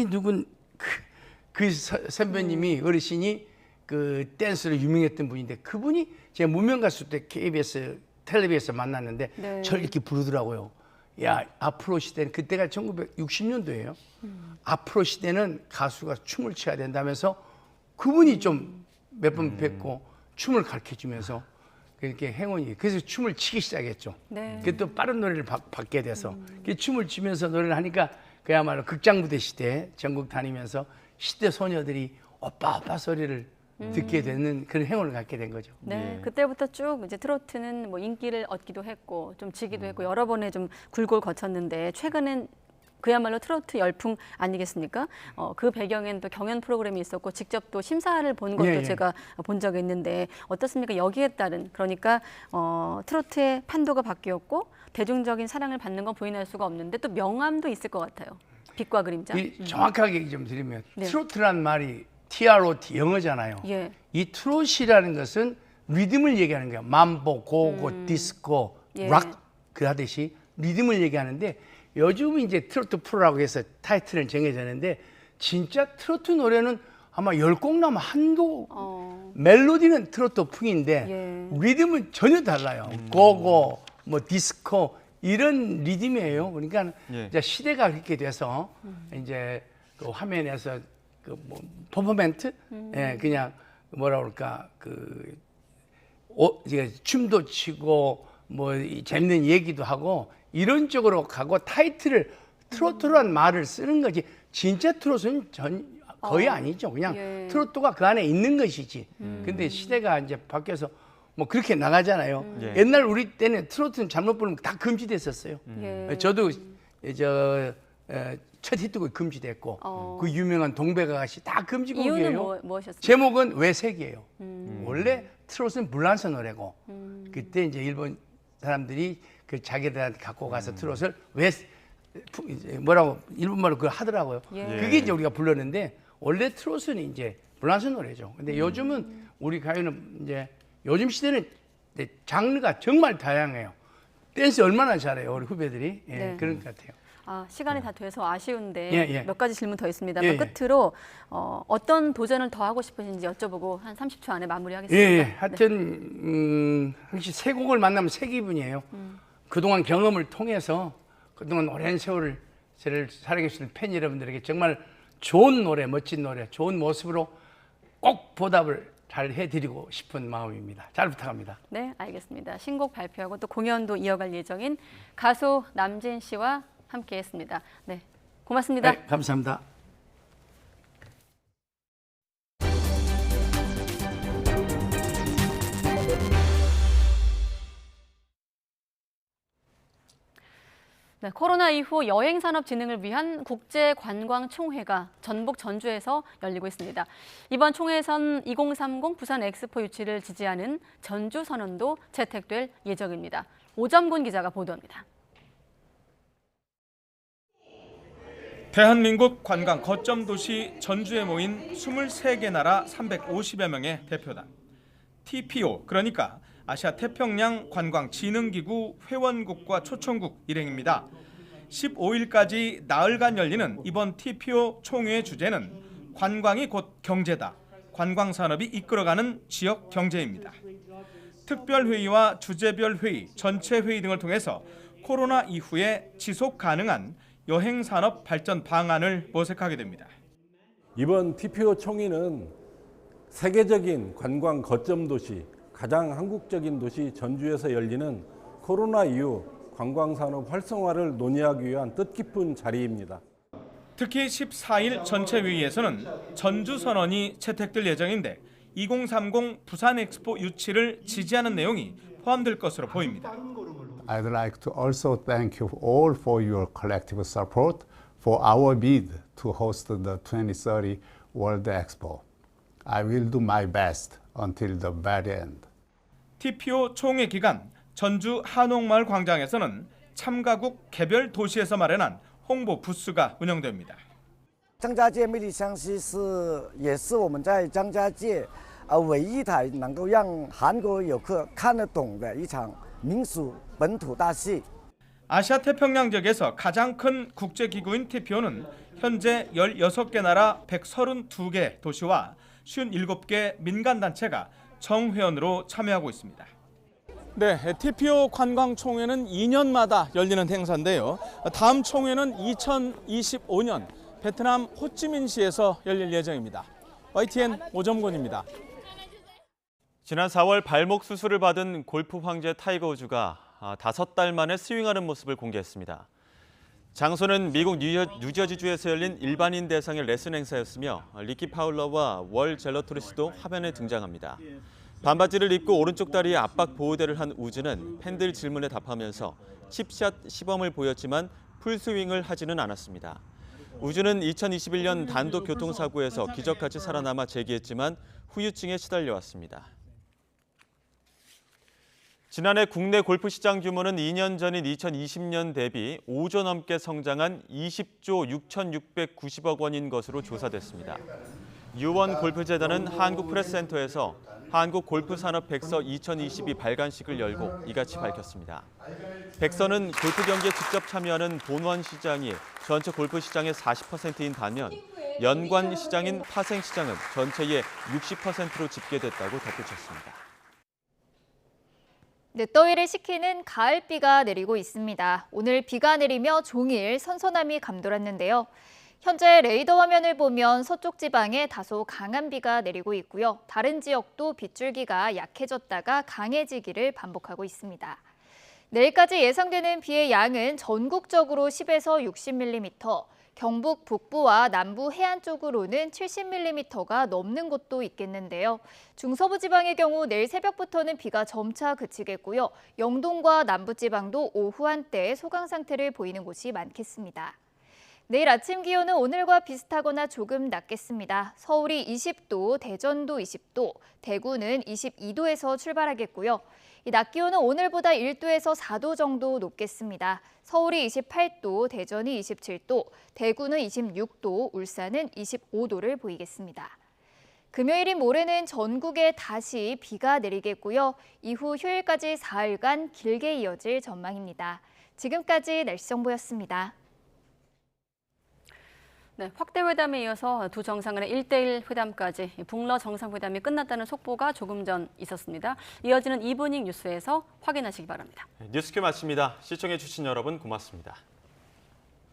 누군 그 선배님이 어르신이 그 댄스로 유명했던 분인데 그분이 제가 무명 가수 때 KBS 텔레비에서 만났는데 저를 이렇게 부르더라고요. 야, 앞으로 시대는 그때가 1960년도예요. 앞으로 시대는 가수가 춤을 춰야 된다면서 그분이 좀 몇 번 뵙고 춤을 가르쳐주면서 그렇게 행운이 그래서 춤을 추기 시작했죠. 그게 또 빠른 노래를 받게 돼서 춤을 추면서 노래를 하니까 그야말로 극장 무대 시대 전국 다니면서 10대 소녀들이 오빠 오빠 소리를 듣게 되는 그런 행운을 갖게 된 거죠. 네, 그때부터 쭉 이제 트로트는 뭐 인기를 얻기도 했고 좀 지기도 했고 여러 번의 좀 굴곡을 거쳤는데 최근엔 그야말로 트로트 열풍 아니겠습니까? 그 배경엔 또 경연 프로그램이 있었고 직접 또 심사를 본 것도 제가 본 적이 있는데 어떻습니까? 여기에 따른 그러니까 트로트의 판도가 바뀌었고 대중적인 사랑을 받는 건 부인할 수가 없는데 또 명암도 있을 것 같아요. 빛과 그림자. 정확하게 얘기 좀 드리면 트로트란 말이 TROT 영어잖아요. 이 트롯이라는 것은 리듬을 얘기하는 거예요. mambo, 고고, 디스코, 락 그러듯이 리듬을 얘기하는데 요즘 이제 트로트 프로라고 해서 타이틀은 정해졌는데 진짜 트로트 노래는 아마 10곡 나면 한도 멜로디는 트로트 풍인데 리듬은 전혀 달라요. 고고, 뭐 디스코 이런 리듬이에요. 그러니까 이제 시대가 그렇게 돼서 이제 그 화면에서 그 뭐 퍼포먼트, 그냥 뭐라 그럴까 이제 춤도 추고 뭐 재밌는 얘기도 하고 이런 쪽으로 가고 타이틀을 트로트란 말을 쓰는 거지 진짜 트로트는 거의 아니죠. 그냥 트로트가 그 안에 있는 것이지. 근데 시대가 이제 바뀌어서 뭐 그렇게 나가잖아요. 옛날 우리 때는 트로트는 잘못 부르면 다 금지됐었어요. 저도 첫 히트곡이 금지됐고 그 유명한 동백아가씨 다 금지곡이에요. 이유는 무엇이었어요? 제목은 외색이에요. 원래 트롯은 불란서 노래고 그때 이제 일본 사람들이 그 자기들한테 갖고 가서 트롯을 뭐라고 일본말로 그걸 하더라고요. 그게 이제 우리가 불렀는데 원래 트롯은 이제 불란서 노래죠. 근데 요즘은 우리 가요는 이제 요즘 시대는 장르가 정말 다양해요. 댄스 얼마나 잘해요 우리 후배들이. 그런 것 같아요. 시간이 다 돼서 아쉬운데 몇 가지 질문 더 있습니다만 끝으로 어떤 도전을 더 하고 싶으신지 여쭤보고 한 30초 안에 마무리하겠습니다. 하여튼 혹시 세 곡을 만나면 새 기분이에요. 그동안 경험을 통해서 그동안 오랜 세월을 저를 사랑해주신 팬 여러분들에게 정말 좋은 노래, 멋진 노래, 좋은 모습으로 꼭 보답을 잘 해드리고 싶은 마음입니다. 잘 부탁합니다. 네, 알겠습니다. 신곡 발표하고 또 공연도 이어갈 예정인 가수 남진 씨와 함께했습니다. 네, 고맙습니다. 네, 감사합니다. 네, 코로나 이후 여행 산업 진흥을 위한 국제관광총회가 전북 전주에서 열리고 있습니다. 이번 총회에선 2030 부산 엑스포 유치를 지지하는 전주 선언도 채택될 예정입니다. 오점곤 기자가 보도합니다. 대한민국 관광 거점 도시 전주에 모인 23개 나라 350여 명의 대표단. TPO, 그러니까 아시아 태평양 관광진흥기구 회원국과 초청국 일행입니다. 15일까지 나흘간 열리는 이번 TPO 총회의 주제는 관광이 곧 경제다. 관광산업이 이끌어가는 지역 경제입니다. 특별회의와 주제별 회의, 전체 회의 등을 통해서 코로나 이후에 지속 가능한 여행산업 발전 방안을 모색하게 됩니다. 이번 TPO 총회는 세계적인 관광 거점 도시, 가장 한국적인 도시 전주에서 열리는 코로나 이후 관광산업 활성화를 논의하기 위한 뜻깊은 자리입니다. 특히 14일 전체 회의에서는 전주 선언이 채택될 예정인데 2030 부산 엑스포 유치를 지지하는 내용이 포함될 것으로 보입니다. I'd like to also thank you all for your collective support for our bid to host the 2030 World Expo. I will do my best until the very end. TPO 총회 기간 전주 한옥마을 광장에서는 참가국 개별 도시에서 마련한 홍보 부스가 운영됩니다. 张家界魅力湘西也是我们在张家界唯一一台能够让韩国游客看得懂的一场民俗本土大戏. 아시아 태평양 지역에서 가장 큰 국제기구인 TPO는 현재 16개 나라 132개 도시와 57개 민간단체가 정회원으로 참여하고 있습니다. 네, TPO 관광총회는 2년마다 열리는 행사인데요. 다음 총회는 2025년 베트남 호치민시에서 열릴 예정입니다. YTN 오점곤입니다. 지난 4월 발목 수술을 받은 골프 황제 타이거 우즈가 5달 만에 스윙하는 모습을 공개했습니다. 장소는 미국 뉴저지주에서 열린 일반인 대상의 레슨 행사였으며 리키 파울러와 월 젤러토리스도 화면에 등장합니다. 반바지를 입고 오른쪽 다리에 압박 보호대를 한 우즈는 팬들 질문에 답하면서 칩샷 시범을 보였지만 풀스윙을 하지는 않았습니다. 우즈는 2021년 단독 교통사고에서 기적같이 살아남아 재기했지만 후유증에 시달려왔습니다. 지난해 국내 골프 시장 규모는 2년 전인 2020년 대비 5조 넘게 성장한 20조 6,690억 원인 것으로 조사됐습니다. 유원 골프재단은 한국프레스센터에서 한국골프산업 백서 2022 발간식을 열고 이같이 밝혔습니다. 백서는 골프 경기에 직접 참여하는 본원 시장이 전체 골프 시장의 40%인 반면 연관 시장인 파생 시장은 전체의 60%로 집계됐다고 덧붙였습니다. 늦더위를 식히는 가을비가 내리고 있습니다. 오늘 비가 내리며 종일 선선함이 감돌았는데요. 현재 레이더 화면을 보면 서쪽 지방에 다소 강한 비가 내리고 있고요. 다른 지역도 빗줄기가 약해졌다가 강해지기를 반복하고 있습니다. 내일까지 예상되는 비의 양은 전국적으로 10에서 60mm, 경북 북부와 남부 해안 쪽으로는 70mm가 넘는 곳도 있겠는데요. 중서부 지방의 경우 내일 새벽부터는 비가 점차 그치겠고요. 영동과 남부지방도 오후 한때 소강 상태를 보이는 곳이 많겠습니다. 내일 아침 기온은 오늘과 비슷하거나 조금 낮겠습니다. 서울이 20도, 대전도 20도, 대구는 22도에서 출발하겠고요. 낮 기온은 오늘보다 1도에서 4도 정도 높겠습니다. 서울이 28도, 대전이 27도, 대구는 26도, 울산은 25도를 보이겠습니다. 금요일인 모레는 전국에 다시 비가 내리겠고요. 이후 휴일까지 사흘간 길게 이어질 전망입니다. 지금까지 날씨 정보였습니다. 네, 확대 회담에 이어서 두 정상간의 1대1 회담까지 북러 정상회담이 끝났다는 속보가 조금 전 있었습니다. 이어지는 이브닝 뉴스에서 확인하시기 바랍니다. 뉴스큐 마칩니다. 시청해 주신 여러분 고맙습니다.